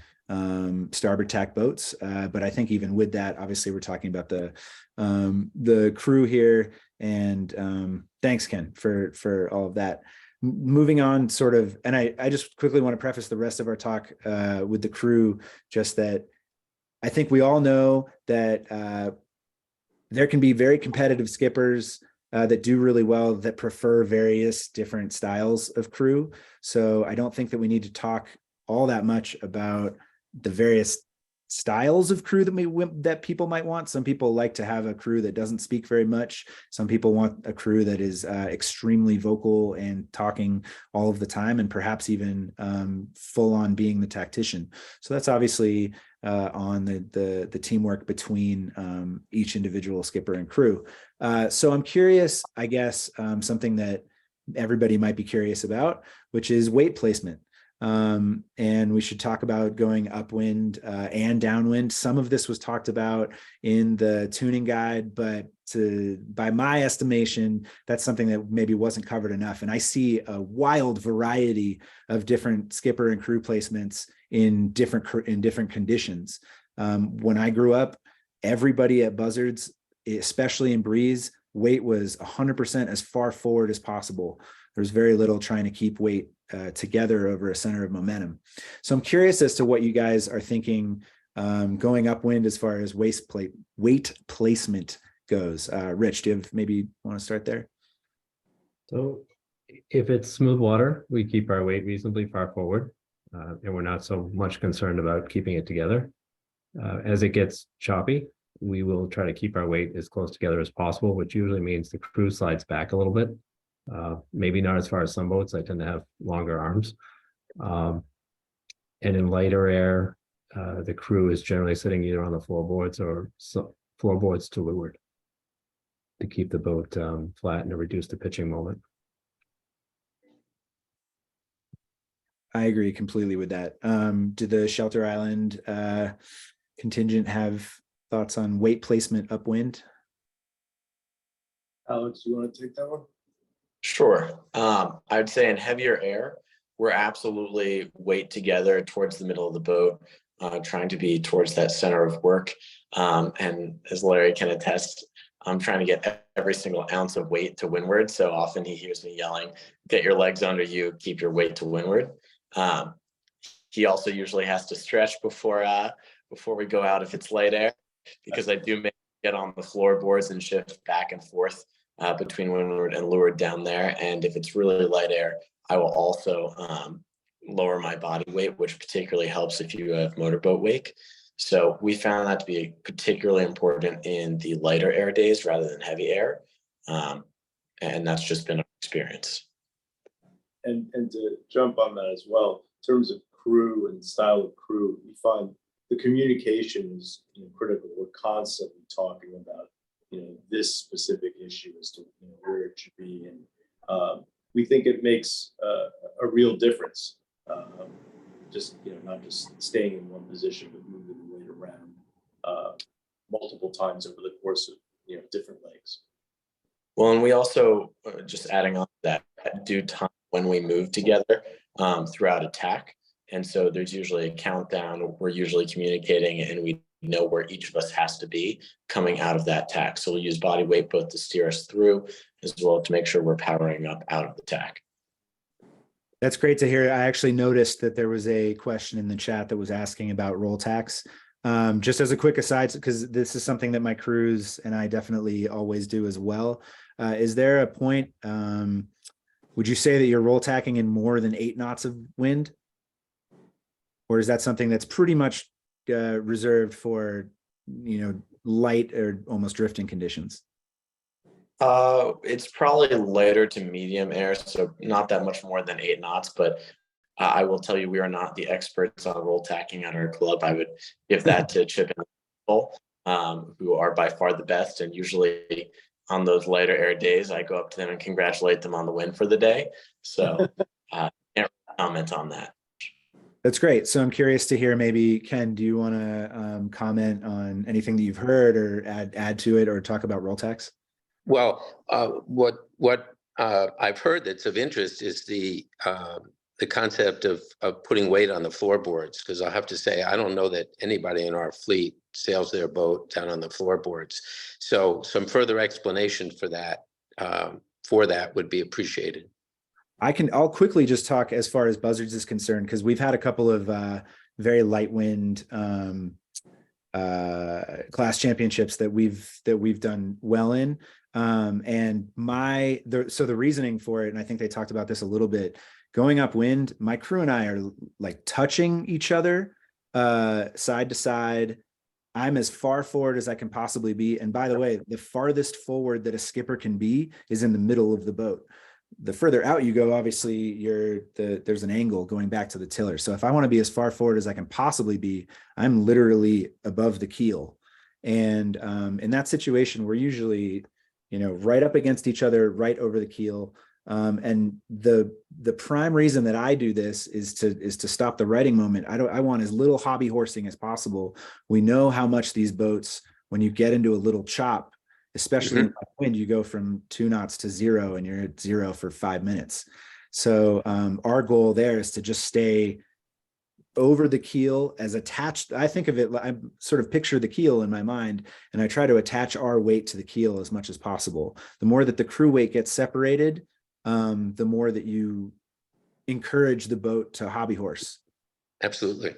starboard tack boats. But I think even with that, obviously we're talking about the crew here, and thanks, Ken, for all of that. Moving on sort of, and I just quickly want to preface the rest of our talk with the crew, just that I think we all know that there can be very competitive skippers that do really well, that prefer various different styles of crew. So I don't think that we need to talk all that much about the various styles of crew that people might want. Some people like to have a crew that doesn't speak very much. Some people want a crew that is extremely vocal and talking all of the time, and perhaps even full on being the tactician. So that's obviously on the teamwork between each individual skipper and crew. So I'm curious, I guess, something that everybody might be curious about, which is weight placement. And we should talk about going upwind and downwind. Some of this was talked about in the tuning guide, but by my estimation, that's something that maybe wasn't covered enough. And I see a wild variety of different skipper and crew placements in different conditions. When I grew up, everybody at Buzzards, especially in breeze, weight was 100% as far forward as possible. There's very little trying to keep weight together over a center of momentum. So I'm curious as to what you guys are thinking going upwind as far as weight placement goes. Rich, do you maybe want to start there? So if it's smooth water, we keep our weight reasonably far forward, and we're not so much concerned about keeping it together. As it gets choppy, we will try to keep our weight as close together as possible, which usually means the crew slides back a little bit. Maybe not as far as some boats. I tend to have longer arms. And in lighter air, the crew is generally sitting either on the floorboards or floorboards to leeward to keep the boat flat and to reduce the pitching moment. I agree completely with that. Do the Shelter Island contingent have thoughts on weight placement upwind? Alex, you want to take that one? Sure. I'd say in heavier air, we're absolutely weight together towards the middle of the boat, trying to be towards that center of work. And as Larry can attest, I'm trying to get every single ounce of weight to windward. So often he hears me yelling, get your legs under you, keep your weight to windward. He also usually has to stretch before we go out if it's light air, because I do get on the floorboards and shift back and forth between windward and leeward down there. And if it's really light air, I will also lower my body weight, which particularly helps if you have motorboat wake. So we found that to be particularly important in the lighter air days rather than heavy air. And that's just been our experience. And to jump on that as well, in terms of crew and style of crew, we find the communication is critical. We're constantly talking about this specific issue as to where it should be, and we think it makes a real difference. Just not just staying in one position, but moving the weight around multiple times over the course of different legs. Well, and we also just adding on that due time when we move together throughout attack, and so there's usually a countdown. We're usually communicating, and we know where each of us has to be coming out of that tack. So we'll use body weight both to steer us through as well to make sure we're powering up out of the tack. That's great to hear. I actually noticed that there was a question in the chat that was asking about roll tacks. Just as a quick aside, because this is something that my crews and I definitely always do as well. Is there a point, would you say that you're roll tacking in more than 8 knots of wind? Or is that something that's pretty much reserved for, light or almost drifting conditions? It's probably lighter to medium air, so not that much more than 8 knots, but I will tell you, we are not the experts on roll tacking at our club. I would give that to Chip and who are by far the best. And usually on those lighter air days, I go up to them and congratulate them on the win for the day. So can't really comment on that. That's great. So I'm curious to hear, maybe Ken, do you want to comment on anything that you've heard or add to it, or talk about roll tax? Well, what I've heard that's of interest is the concept of putting weight on the floorboards, because I'll have to say, I don't know that anybody in our fleet sails their boat down on the floorboards. So some further explanation for that would be appreciated. I'll quickly just talk as far as Buzzards is concerned, because we've had a couple of very light wind class championships that we've done well in. And so the reasoning for it, and I think they talked about this a little bit, going upwind, my crew and I are like touching each other side to side. I'm as far forward as I can possibly be. And by the way, the farthest forward that a skipper can be is in the middle of the boat. The further out you go, obviously there's an angle going back to the tiller. So if I want to be as far forward as I can possibly be, I'm literally above the keel. And in that situation, we're usually, right up against each other, right over the keel. And the prime reason that I do this is to stop the righting moment. I want as little hobby horsing as possible. We know how much these boats, when you get into a little chop, especially in wind, you go from 2 knots to 0 and you're at 0 for 5 minutes. So our goal there is to just stay over the keel as attached. I think of it, I sort of picture the keel in my mind, and I try to attach our weight to the keel as much as possible. The more that the crew weight gets separated, the more that you encourage the boat to hobby horse. Absolutely.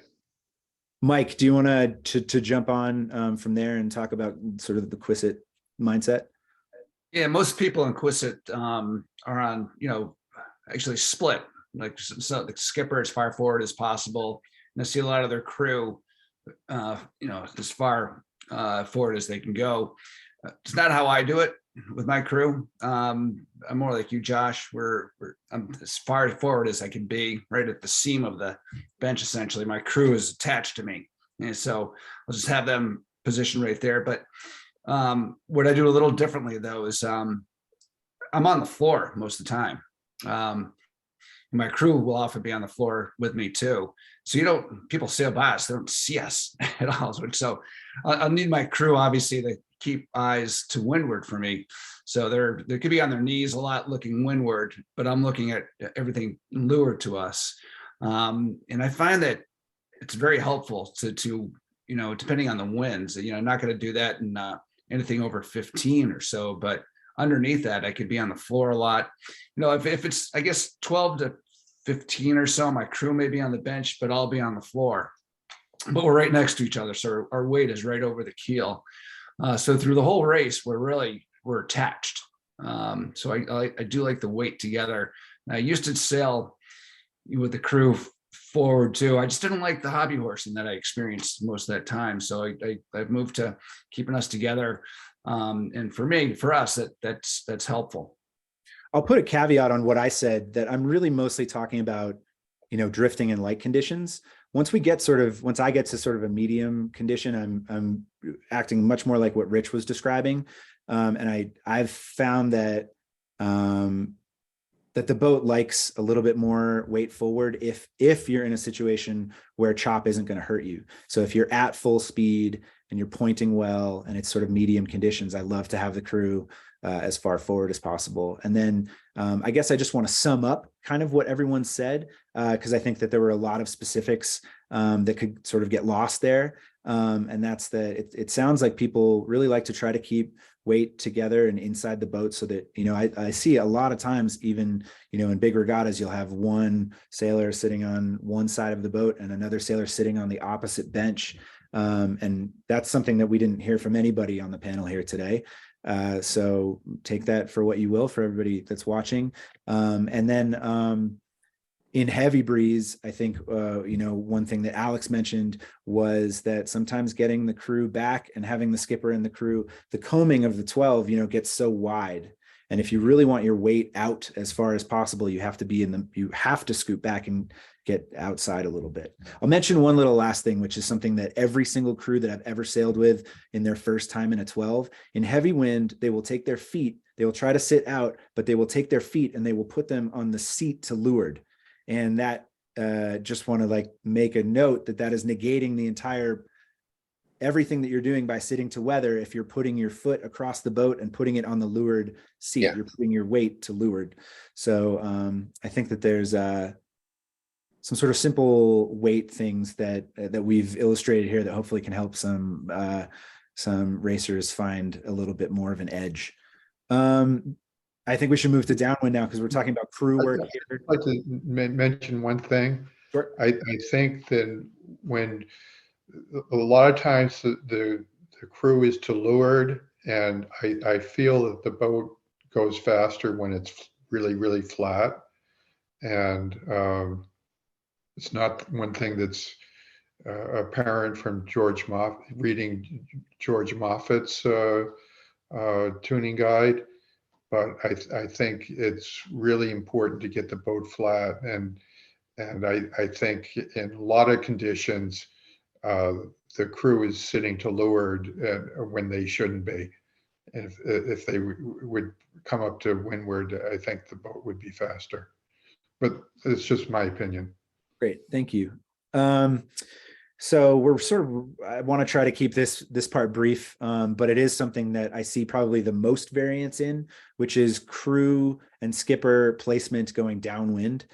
Mike, do you want to jump on from there and talk about sort of the Quissett mindset? Yeah, most people in Quissett are on, actually split. Like, so the skipper as far forward as possible. And I see a lot of their crew, as far forward as they can go. It's not how I do it with my crew. I'm more like you, Josh. I'm as far forward as I can be, right at the seam of the bench. Essentially, my crew is attached to me, and so I'll just have them positioned right there. But what I do a little differently though is I'm on the floor most of the time. My crew will often be on the floor with me too. So people sail by us, they don't see us at all. So I'll need my crew obviously to keep eyes to windward for me. So they could be on their knees a lot looking windward, but I'm looking at everything lured to us. And I find that it's very helpful to depending on the winds, I'm not going to do that in anything over 15 or so, but underneath that, I could be on the floor a lot. If it's, I guess, 12 to 15 or so, my crew may be on the bench, but I'll be on the floor. But we're right next to each other, so our weight is right over the keel. So through the whole race, we're attached. So I do like the weight together. And I used to sail with the crew forward too. I just didn't like the hobby horsing that I experienced most of that time. So I've moved to keeping us together. And for us, that's helpful. I'll put a caveat on what I said, that I'm really mostly talking about, drifting in light conditions. Once I get to sort of a medium condition, I'm acting much more like what Rich was describing. And I've found that the boat likes a little bit more weight forward if you're in a situation where chop isn't going to hurt you. So if you're at full speed and you're pointing well and it's sort of medium conditions, I love to have the crew as far forward as possible. And then I guess I just want to sum up kind of what everyone said, because I think that there were a lot of specifics that could sort of get lost there. And that's that it sounds like people really like to try to keep weight together and inside the boat, so that, I see a lot of times, even, in big regattas, you'll have one sailor sitting on one side of the boat and another sailor sitting on the opposite bench. And that's something that we didn't hear from anybody on the panel here today. So take that for what you will, for everybody that's watching. And then in heavy breeze, I think, one thing that Alex mentioned was that sometimes getting the crew back and having the skipper and the crew, the combing of the 12, gets so wide. And if you really want your weight out as far as possible, you have to scoot back and get outside a little bit. I'll mention one little last thing, which is something that every single crew that I've ever sailed with in their first time in a 12, in heavy wind, they will take their feet, they will try to sit out, but they will take their feet and they will put them on the seat to leeward. And that just want to like make a note that that is negating the entire everything that you're doing by sitting to weather. If you're putting your foot across the boat and putting it on the leeward seat, you're putting your weight to leeward. So I think that there's some sort of simple weight things that we've illustrated here that hopefully can help some racers find a little bit more of an edge. I think we should move to downwind now because we're talking about crew work here. I'd like to mention one thing. Sure. I think that when a lot of times the crew is to leeward, and I feel that the boat goes faster when it's really, really flat. And it's not one thing that's apparent from reading George Moffat's tuning guide. But I think it's really important to get the boat flat. And I think in a lot of conditions, the crew is sitting to leeward when they shouldn't be. And if they would come up to windward, I think the boat would be faster. But it's just my opinion. Great, thank you. So we're I want to try to keep this part brief, but it is something that I see probably the most variance in, which is crew and skipper placement going downwind.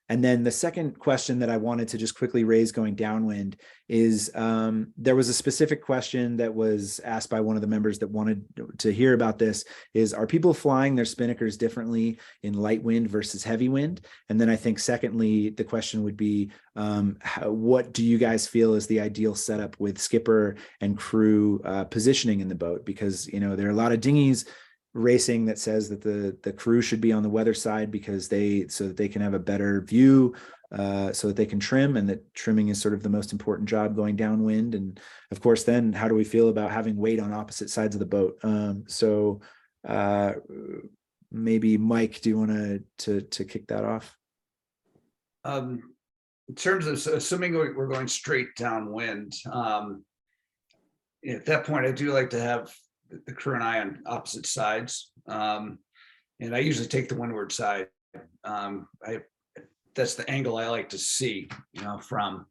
And then the second question that I wanted to just quickly raise going downwind is there was a specific question that was asked by one of the members that wanted to hear about this is, are people flying their spinnakers differently in light wind versus heavy wind? And then I think secondly, the question would be, what do you guys feel is the ideal setup with skipper and crew positioning in the boat? Because, you know, there are a lot of dinghies racing that says that the crew should be on the weather side because so that they can have a better view, so that they can trim, and that trimming is sort of the most important job going downwind. And of course, then how do we feel about having weight on opposite sides of the boat? So maybe Mike, do you want to kick that off? In terms of assuming we're going straight downwind, at that point, I do like to have the crew and I on opposite sides. And I usually take the windward side. That's the angle I like to see, you know, from.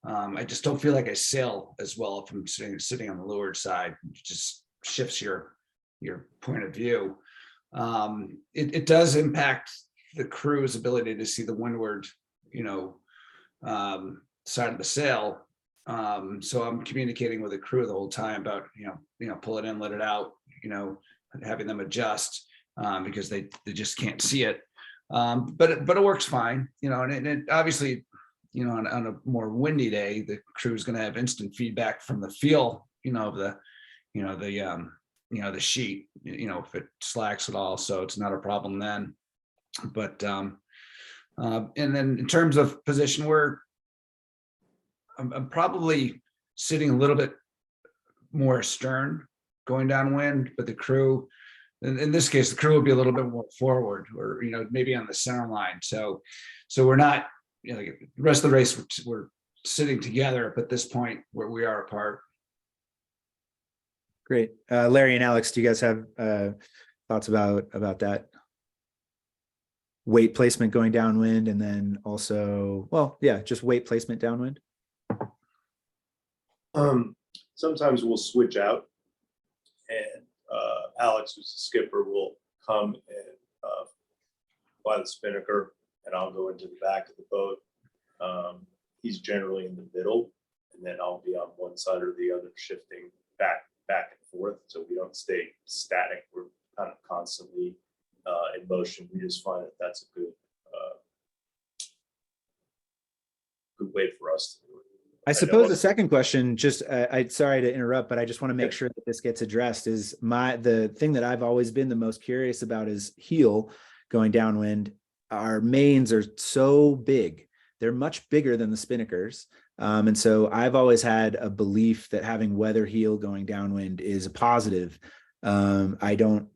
I just don't feel like I sail as well if I'm sitting on the leeward side. It just shifts your point of view. It does impact the crew's ability to see the windward, you know, side of the sail. So I'm communicating with the crew the whole time about, you know, pull it in, let it out, you know, having them adjust because they just can't see it. But it works fine, you know, and it obviously, you know, on a more windy day, the crew is going to have instant feedback from the feel, you know, of the sheet, you know, if it slacks at all. So it's not a problem then. But and then in terms of position, I'm probably sitting a little bit more astern going downwind, but the crew, in this case, the crew will be a little bit more forward, or, you know, maybe on the center line. So we're not, you know, the rest of the race, we're sitting together, but at this point where we are apart. Great. Larry and Alex, do you guys have thoughts about that? Weight placement going downwind, and then also, well, yeah, just weight placement downwind. Sometimes we'll switch out, and Alex, who's the skipper, will come and fly the spinnaker, and I'll go into the back of the boat. He's generally in the middle, and then I'll be on one side or the other, shifting back and forth, so we don't stay static. We're kind of constantly in motion. We just find that that's a good way for us to do it. I suppose the second question, just I'm sorry to interrupt, but I just want to make sure that this gets addressed, is the thing that I've always been the most curious about is heel going downwind. Our mains are so big. They're much bigger than the spinnakers. And so I've always had a belief that having weather heel going downwind is a positive. I don't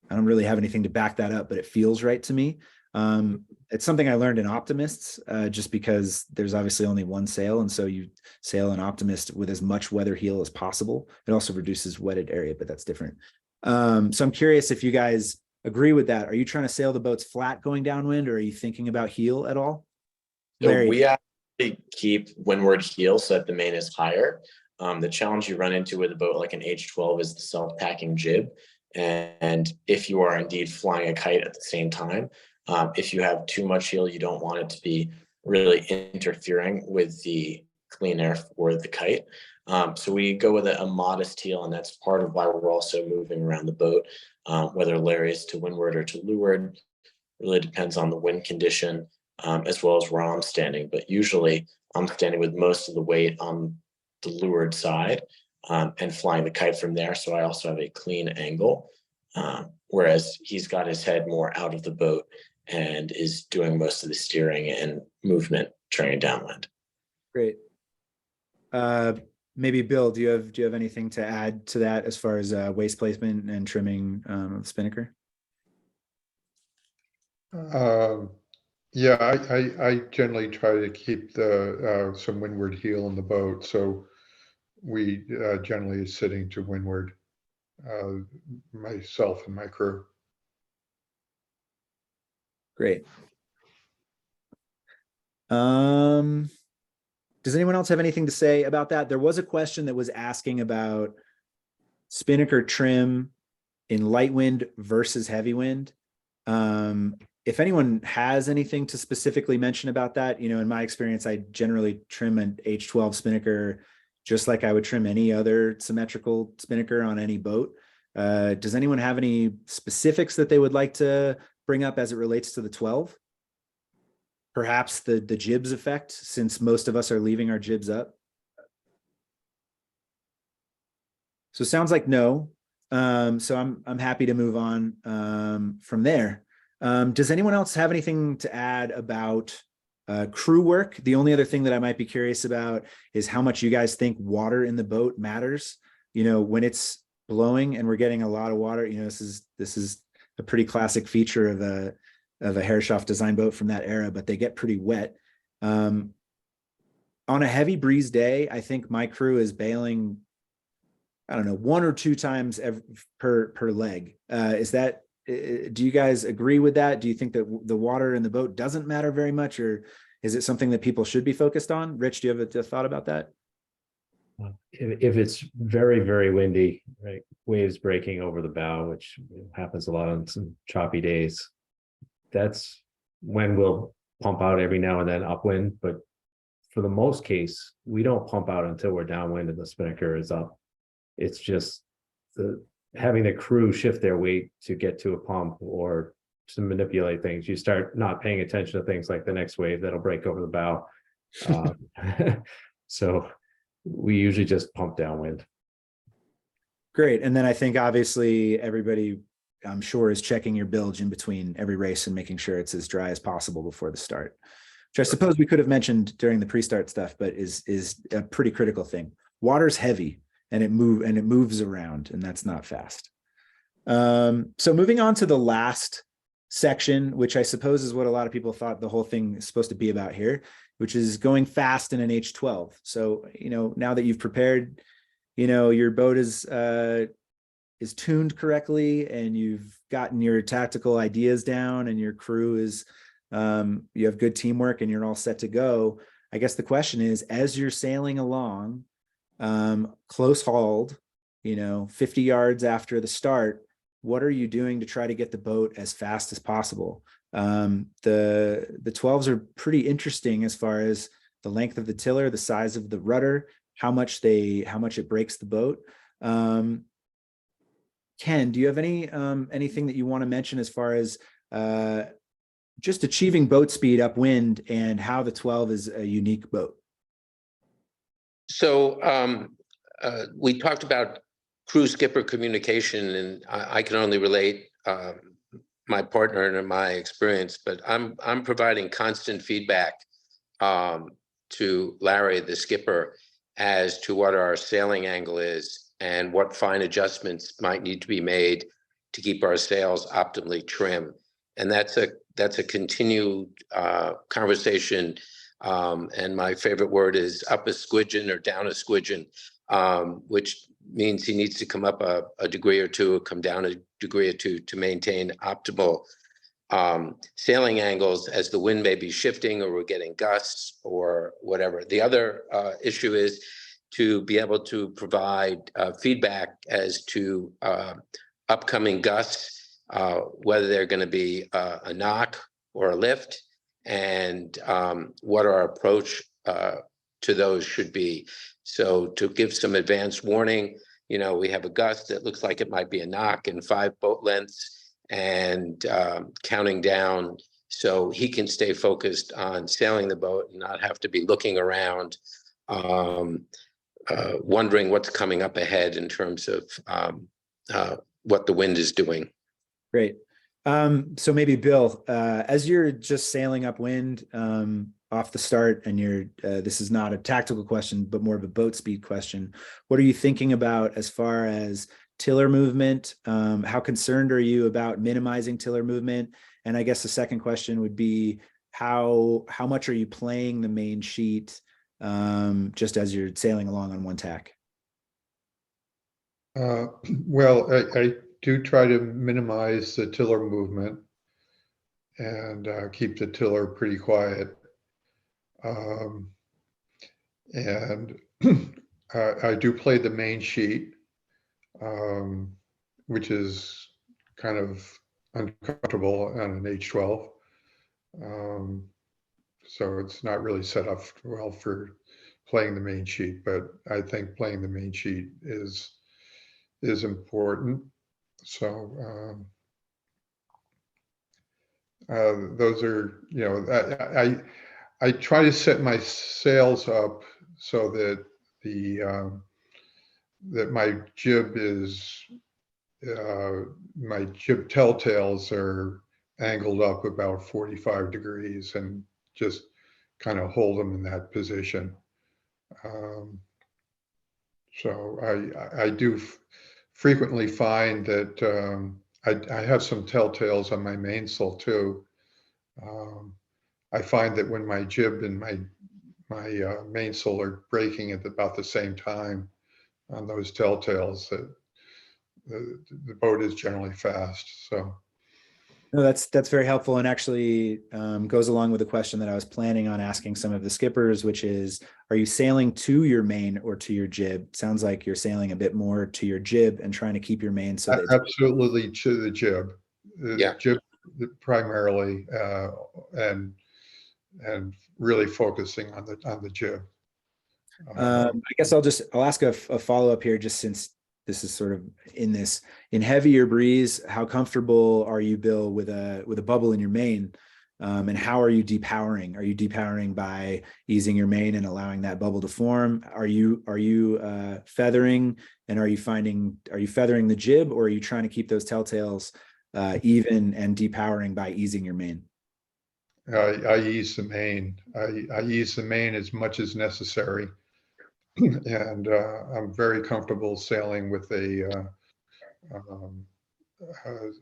really have anything to back that up, but it feels right to me. It's something I learned in optimists, just because there's obviously only one sail. And so you sail an optimist with as much weather heel as possible. It also reduces wetted area, but that's different. So I'm curious if you guys agree with that. Are you trying to sail the boats flat going downwind, or are you thinking about heel at all? So Larry. we actually keep windward heel so that the main is higher. The challenge you run into with a boat like an H12 is the self-packing jib. And if you are indeed flying a kite at the same time, if you have too much heel, you don't want it to be really interfering with the clean air for the kite. So we go with a modest heel, and that's part of why we're also moving around the boat, whether Larry is to windward or to leeward. Really depends on the wind condition, as well as where I'm standing. But usually I'm standing with most of the weight on the leeward side, and flying the kite from there. So I also have a clean angle, whereas he's got his head more out of the boat and is doing most of the steering and movement turning downwind. Great. Maybe Bill, do you have anything to add to that as far as waist placement and trimming of the spinnaker? Yeah, I generally try to keep the some windward heel in the boat, so we generally is sitting to windward, myself and my crew. Great. Does anyone else have anything to say about that? There was a question that was asking about spinnaker trim in light wind versus heavy wind. If anyone has anything to specifically mention about that, in my experience, I generally trim an H12 spinnaker just like I would trim any other symmetrical spinnaker on any boat. Does anyone have any specifics that they would like to bring up as it relates to the 12? Perhaps the jibs effect, since most of us are leaving our jibs up. So it sounds like no. So I'm happy to move on from there. Does anyone else have anything to add about crew work? The only other thing that I might be curious about is how much you guys think water in the boat matters. When it's blowing and we're getting a lot of water, this is a pretty classic feature of a Herreshoff design boat from that era, but they get pretty wet. On a heavy breeze day, I think my crew is bailing, I don't know, 1 or 2 times per leg. Do you guys agree with that? Do you think that the water in the boat doesn't matter very much, or is it something that people should be focused on? Rich, do you have a thought about that? If it's very, very windy, right, waves breaking over the bow, which happens a lot on some choppy days, that's when we'll pump out every now and then upwind. But for the most case, we don't pump out until we're downwind and the spinnaker is up. It's just having the crew shift their weight to get to a pump or to manipulate things. You start not paying attention to things like the next wave that'll break over the bow. So we usually just pump downwind. Great. And then I think obviously everybody, I'm sure, is checking your bilge in between every race and making sure it's as dry as possible before the start, which I suppose we could have mentioned during the pre-start stuff, but is a pretty critical thing. Water's heavy and it moves around, and that's not fast. So moving on to the last section, which I suppose is what a lot of people thought the whole thing is supposed to be about here, which is going fast in an H12. So, now that you've prepared, your boat is tuned correctly and you've gotten your tactical ideas down and your crew is, you have good teamwork and you're all set to go. I guess the question is, as you're sailing along, close hauled, 50 yards after the start, what are you doing to try to get the boat as fast as possible? The 12s are pretty interesting as far as the length of the tiller, the size of the rudder, how much it breaks the boat. Ken, do you have anything that you want to mention as far as just achieving boat speed upwind and how the 12 is a unique boat? So we talked about crew skipper communication, and I can only relate my partner and my experience, but I'm providing constant feedback to Larry, the skipper, as to what our sailing angle is and what fine adjustments might need to be made to keep our sails optimally trim. And that's that's a continued conversation. And my favorite word is up a squidgen or down a squidgen, which means he needs to come up a degree or two, or come down a degree or two to maintain optimal sailing angles as the wind may be shifting or we're getting gusts or whatever. The other issue is to be able to provide feedback as to upcoming gusts, whether they're going to be a knock or a lift, and what our approach to those should be. So to give some advance warning, you know, we have a gust that looks like it might be a knock in 5 boat lengths, and counting down so he can stay focused on sailing the boat and not have to be looking around, wondering what's coming up ahead in terms of what the wind is doing. Great. So maybe Bill, as you're just sailing upwind off the start, and you're this is not a tactical question, but more of a boat speed question. What are you thinking about as far as tiller movement? How concerned are you about minimizing tiller movement? And I guess the second question would be, how much are you playing the main sheet just as you're sailing along on one tack? Well, I do try to minimize the tiller movement and keep the tiller pretty quiet. And I do play the main sheet, which is kind of uncomfortable on an H12. So it's not really set up well for playing the main sheet, but I think playing the main sheet is important. So those are, you know, I try to set my sails up so that that my jib is my jib telltales are angled up about 45 degrees, and just kind of hold them in that position. So I do frequently find that I have some telltales on my mainsail too. I find that when my jib and my mainsail are breaking at about the same time on those telltales, that the boat is generally fast. So. No, that's very helpful, and actually goes along with the question that I was planning on asking some of the skippers, which is, are you sailing to your main or to your jib? Sounds like you're sailing a bit more to your jib and trying to keep your main so that absolutely to the jib. Yeah. Jib primarily, and really focusing on the jib. I guess I'll ask a follow-up here, just since this is sort of in heavier breeze. How comfortable are you, Bill, with a bubble in your main? And how are you depowering? Are you depowering by easing your main and allowing that bubble to form? Are you feathering, and are you feathering the jib, or are you trying to keep those telltales even and depowering by easing your main? I ease the main. I ease the main as much as necessary. And I'm very comfortable sailing with a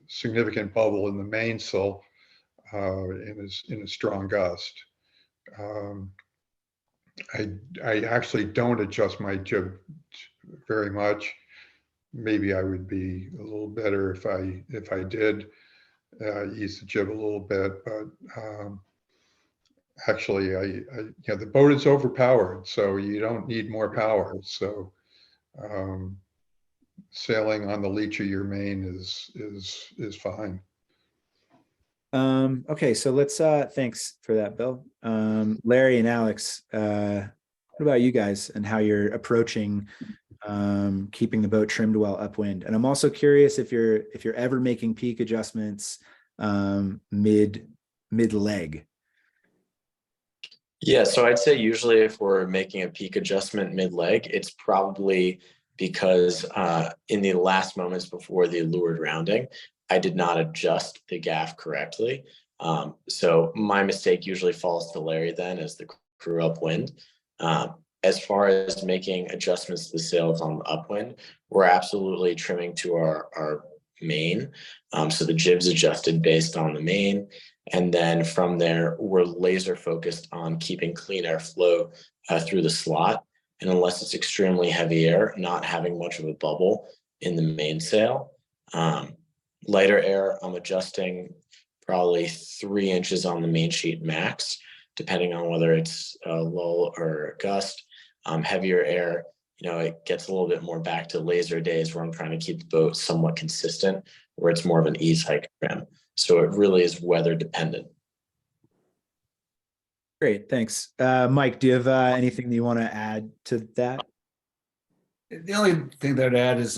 significant bubble in the mainsail in a strong gust. I actually don't adjust my jib very much. Maybe I would be a little better if I did ease the jib a little bit, but actually, the boat is overpowered, so you don't need more power. So sailing on the leech of your main is fine. Okay, so let's thanks for that, Bill. Larry and Alex, what about you guys and how you're approaching keeping the boat trimmed well upwind? And I'm also curious if you're ever making peak adjustments mid leg. Yeah, so I'd say usually if we're making a peak adjustment mid-leg, it's probably because in the last moments before the leeward rounding, I did not adjust the gaff correctly. So my mistake usually falls to Larry then as the crew upwind. As far as making adjustments to the sails on the upwind, we're absolutely trimming to our main. So the jib's adjusted based on the main. And then from there, we're laser focused on keeping clean air flow through the slot. And unless it's extremely heavy air, not having much of a bubble in the mainsail. Lighter air, I'm adjusting probably 3 inches on the main sheet max, depending on whether it's a lull or a gust. Heavier air, it gets a little bit more back to laser days where I'm trying to keep the boat somewhat consistent, where it's more of an ease hike trim. So it really is weather dependent. Great, thanks. Mike, do you have anything that you want to add to that? The only thing that I'd add is,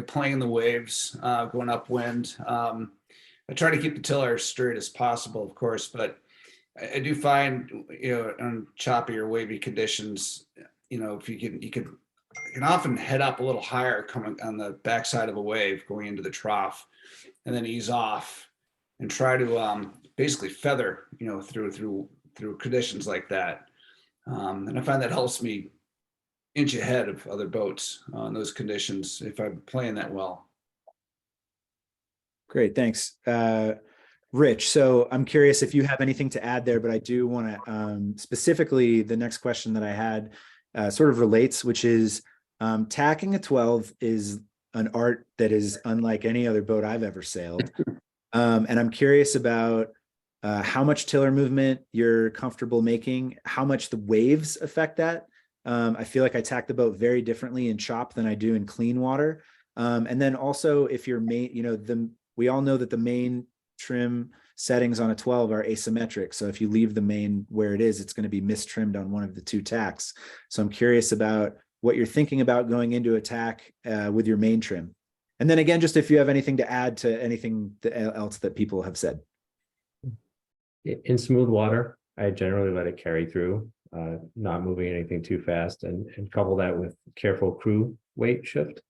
playing in the waves, going upwind. I try to keep the tiller as straight as possible, of course, but I do find, on choppy or wavy conditions, if you can often head up a little higher coming on the backside of a wave going into the trough, and then ease off and try to basically feather, through conditions like that. And I find that helps me inch ahead of other boats on those conditions if I'm playing that well. Great, thanks. Rich, so I'm curious if you have anything to add there, but I do want to specifically, the next question that I had sort of relates, which is tacking a 12 is an art that is unlike any other boat I've ever sailed. And I'm curious about how much tiller movement you're comfortable making, how much the waves affect that. I feel like I tack the boat very differently in chop than I do in clean water. And then also if you're we all know that the main trim settings on a 12 are asymmetric. So if you leave the main where it is, it's going to be mistrimmed on one of the two tacks. So I'm curious about what you're thinking about going into a tack with your main trim. And then again, just if you have anything to add to anything else that people have said. In smooth water, I generally let it carry through, not moving anything too fast, and couple that with careful crew weight shift.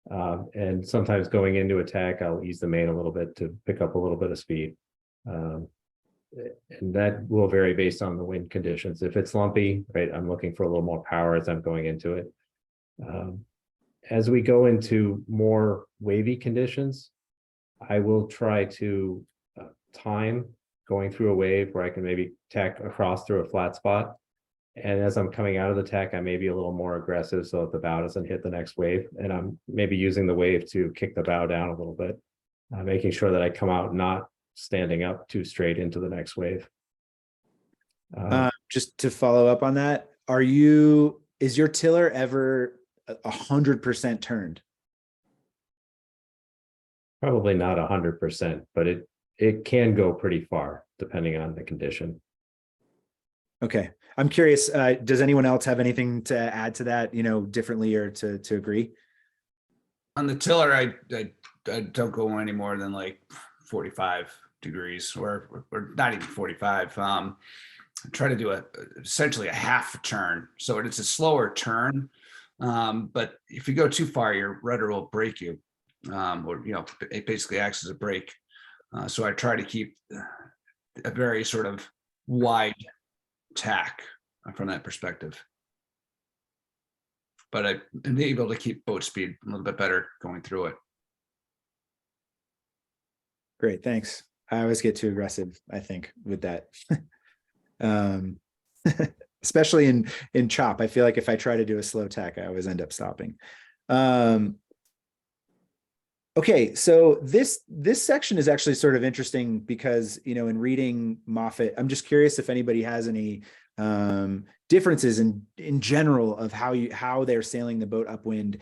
And sometimes going into attack, I'll ease the main a little bit to pick up a little bit of speed. And that will vary based on the wind conditions. If it's lumpy, right, I'm looking for a little more power as I'm going into it. As we go into more wavy conditions, I will try to time going through a wave where I can maybe tack across through a flat spot. And as I'm coming out of the tack, I may be a little more aggressive so that the bow doesn't hit the next wave. And I'm maybe using the wave to kick the bow down a little bit, making sure that I come out not standing up too straight into the next wave. Just to follow up on that, is your tiller ever 100% turned? Probably not 100%, but it can go pretty far depending on the condition. Okay. I'm curious, does anyone else have anything to add to that, differently or to agree? On the tiller, I don't go any more than like 45 degrees or not even 45. I try to do essentially a half turn. So it's a slower turn. But if you go too far, your rudder will break you, or, it basically acts as a brake. So I try to keep a very sort of wide tack from that perspective. But I'm able to keep boat speed a little bit better going through it. Great, thanks. I always get too aggressive, I think, with that. Especially in chop. I feel like if I try to do a slow tack, I always end up stopping. Okay, so this section is actually sort of interesting because, in reading Moffett, I'm just curious if anybody has any differences in general of how they're sailing the boat upwind,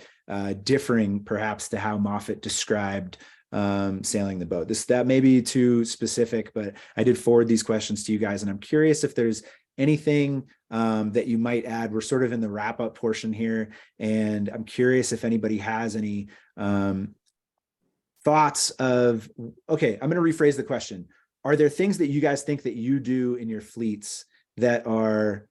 differing perhaps to how Moffett described sailing the boat. That may be too specific, but I did forward these questions to you guys, and I'm curious if there's anything that you might add. We're sort of in the wrap-up portion here, and I'm curious if anybody has any thoughts of, okay, I'm going to rephrase the question. Are there things that you guys think that you do in your fleets that are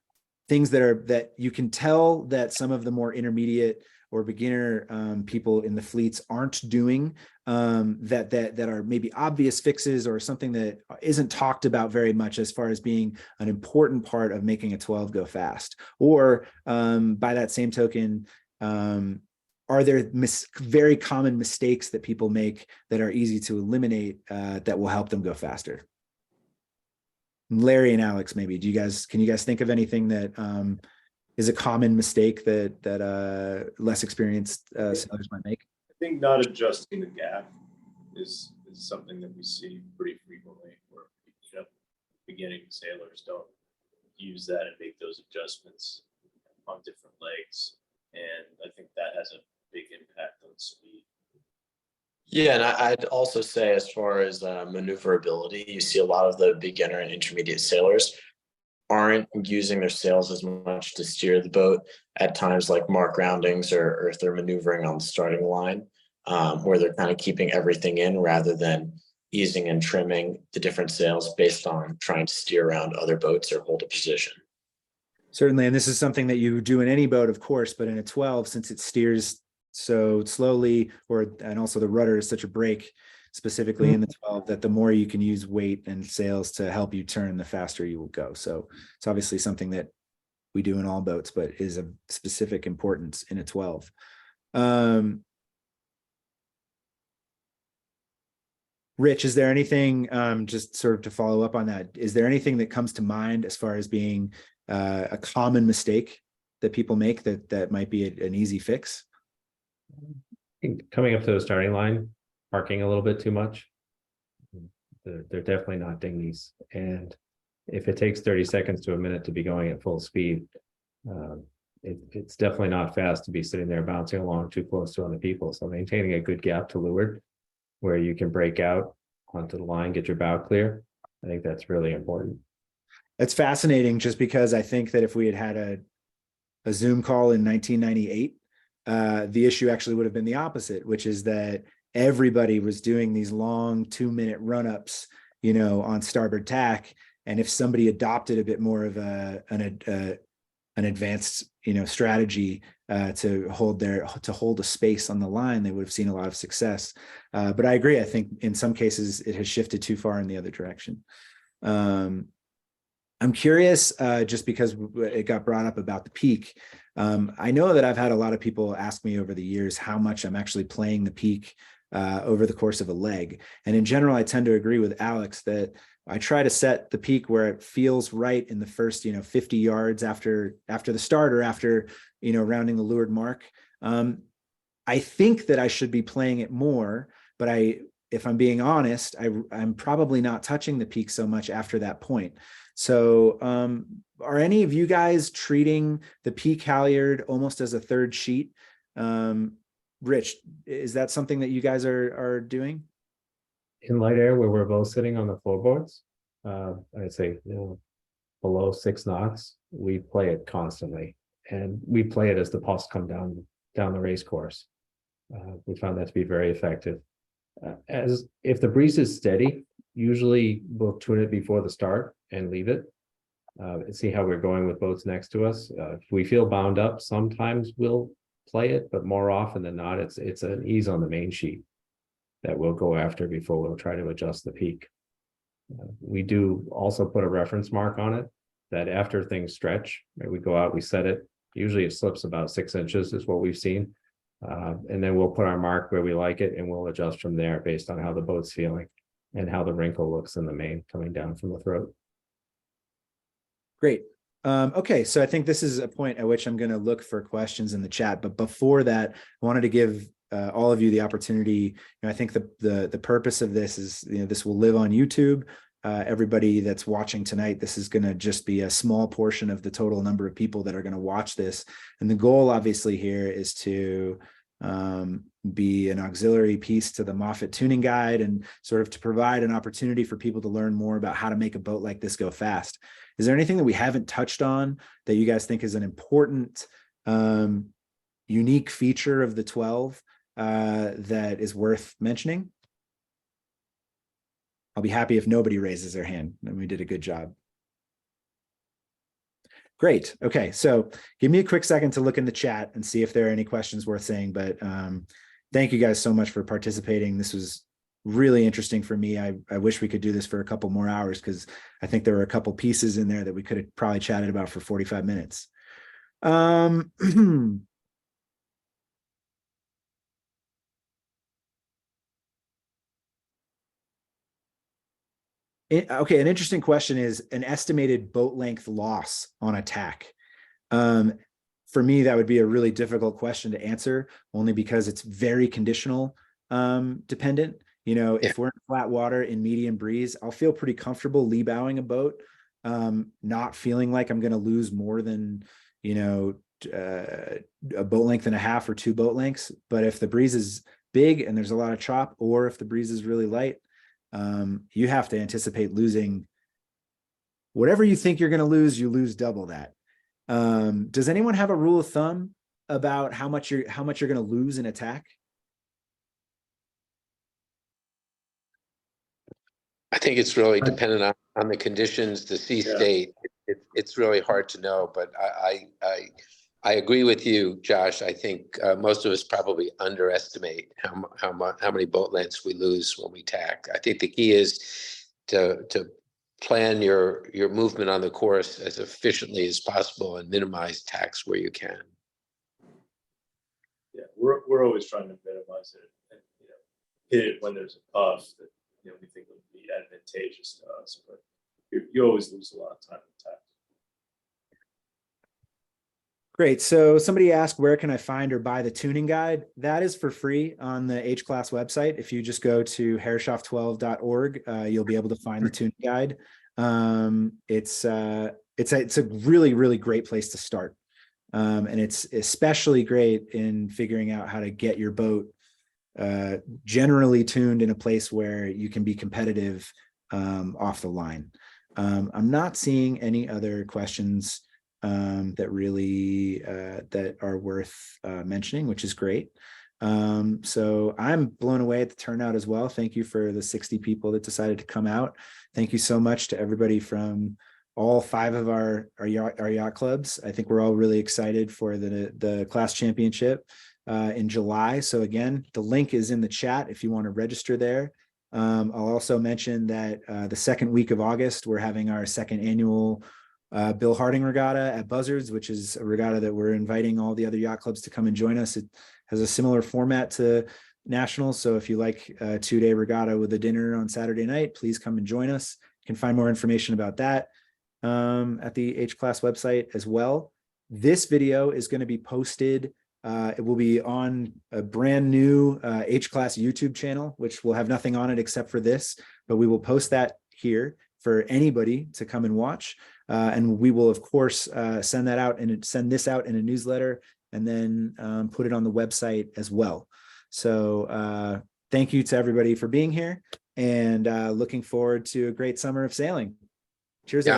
things that you can tell that some of the more intermediate or beginner people in the fleets aren't doing, that are maybe obvious fixes or something that isn't talked about very much as far as being an important part of making a 12 go fast? Or by that same token, are there very common mistakes that people make that are easy to eliminate that will help them go faster? Larry and Alex, maybe, can you guys think of anything that is a common mistake that less experienced sailors might make? I think not adjusting the gap is something that we see pretty frequently, where beginning sailors don't use that and make those adjustments on different legs, and I think that has a big impact on speed. Yeah, and I'd also say, as far as maneuverability, you see a lot of the beginner and intermediate sailors aren't using their sails as much to steer the boat at times like mark roundings, or if they're maneuvering on the starting line, where they're kind of keeping everything in rather than easing and trimming the different sails based on trying to steer around other boats or hold a position. Certainly, and this is something that you do in any boat, of course, but in a 12, since it steers so slowly, and also the rudder is such a brake, specifically in the 12, that the more you can use weight and sails to help you turn, the faster you will go. So it's obviously something that we do in all boats, but is of specific importance in a 12. Rich, is there anything, just sort of to follow up on that, is there anything that comes to mind as far as being a common mistake that people make that might be an easy fix? Coming up to the starting line, parking a little bit too much. They're definitely not dinghies. And if it takes 30 seconds to a minute to be going at full speed, it's definitely not fast to be sitting there bouncing along too close to other people. So maintaining a good gap to leeward where you can break out onto the line, get your bow clear, I think that's really important. That's fascinating, just because I think that if we had a Zoom call in 1998, the issue actually would have been the opposite, which is that everybody was doing these long 2-minute run-ups, on starboard tack. And if somebody adopted a bit more of an advanced, strategy to hold a space on the line, they would have seen a lot of success. But I agree. I think in some cases it has shifted too far in the other direction. I'm curious, just because it got brought up about the peak. I know that I've had a lot of people ask me over the years how much I'm actually playing the peak over the course of a leg. And in general, I tend to agree with Alex that I try to set the peak where it feels right in the first, 50 yards after the start, or after, rounding the leeward mark. I think that I should be playing it more, but if I'm being honest, I'm probably not touching the peak so much after that point. So are any of you guys treating the peak halyard almost as a third sheet? Rich, is that something that you guys are doing? In light air, where we're both sitting on the floorboards, I'd say below 6 knots, we play it constantly, and we play it as the puffs come down the race course. We found that to be very effective. As if the breeze is steady, usually we'll tune it before the start and leave it and see how we're going with boats next to us. If we feel bound up, sometimes we'll play it, but more often than not, it's an ease on the main sheet that we'll go after before we'll try to adjust the peak. We do also put a reference mark on it that after things stretch, right, we go out, we set it. Usually it slips about 6 inches is what we've seen. And then we'll put our mark where we like it, and we'll adjust from there based on how the boat's feeling and how the wrinkle looks in the main coming down from the throat. Great. Okay, so I think this is a point at which I'm going to look for questions in the chat. But before that, I wanted to give all of you the opportunity. I think the purpose of this is, this will live on YouTube. Everybody that's watching tonight, this is going to just be a small portion of the total number of people that are going to watch this. And the goal, obviously, here is to be an auxiliary piece to the Moffett tuning guide, and sort of to provide an opportunity for people to learn more about how to make a boat like this go fast. Is there anything that we haven't touched on that you guys think is an important, unique feature of the 12 that is worth mentioning? I'll be happy if nobody raises their hand, and we did a good job. Great. Okay, so give me a quick second to look in the chat and see if there are any questions worth saying. But thank you guys so much for participating. This was really interesting for me. I wish we could do this for a couple more hours, because I think there were a couple pieces in there that we could have probably chatted about for 45 minutes. Okay, an interesting question is an estimated boat length loss on attack. For me, that would be a really difficult question to answer, only because it's very conditional dependent. You know, if we're in flat water in medium breeze, I'll feel pretty comfortable lee bowing a boat, not feeling like I'm going to lose more than, you know, a boat length and a half or 2 boat lengths. But if the breeze is big and there's a lot of chop, or if the breeze is really light, you have to anticipate losing whatever you think you're going to lose. You lose double that. Does anyone have a rule of thumb about how much you're going to lose in attack? I think it's really dependent on the conditions, the sea state. It's really hard to know, but I agree with you, Josh. I think most of us probably underestimate how many boat lengths we lose when we tack. I think the key is to plan your movement on the course as efficiently as possible and minimize tacks where you can. Yeah, we're always trying to minimize it and, you know, hit it when there's a puff that, you know, we think would be advantageous to us, but you always lose a lot of time in tack. Great. So somebody asked, where can I find or buy the tuning guide? That is for free on the H Class website. If you just go to herreshoff12.org, you'll be able to find the tuning guide. It's a really, really great place to start. And it's especially great in figuring out how to get your boat generally tuned in a place where you can be competitive off the line. I'm not seeing any other questions that really that are worth mentioning, which is great. So I'm blown away at the turnout as well. Thank you for the 60 people that decided to come out. Thank you so much to everybody from all 5 of our yacht clubs. I think we're all really excited for the class championship in July. So again, the link is in the chat if you want to register there. I'll also mention that the second week of August, we're having our second annual Bill Harding Regatta at Buzzards, which is a regatta that we're inviting all the other yacht clubs to come and join us. It has a similar format to Nationals. So if you like a 2-day regatta with a dinner on Saturday night, please come and join us. You can find more information about that at the H Class website as well. This video is going to be posted. It will be on a brand new H Class YouTube channel, which will have nothing on it except for this, but we will post that here for anybody to come and watch. And we will, of course, send this out in a newsletter and then put it on the website as well. So thank you to everybody for being here, and looking forward to a great summer of sailing. Cheers.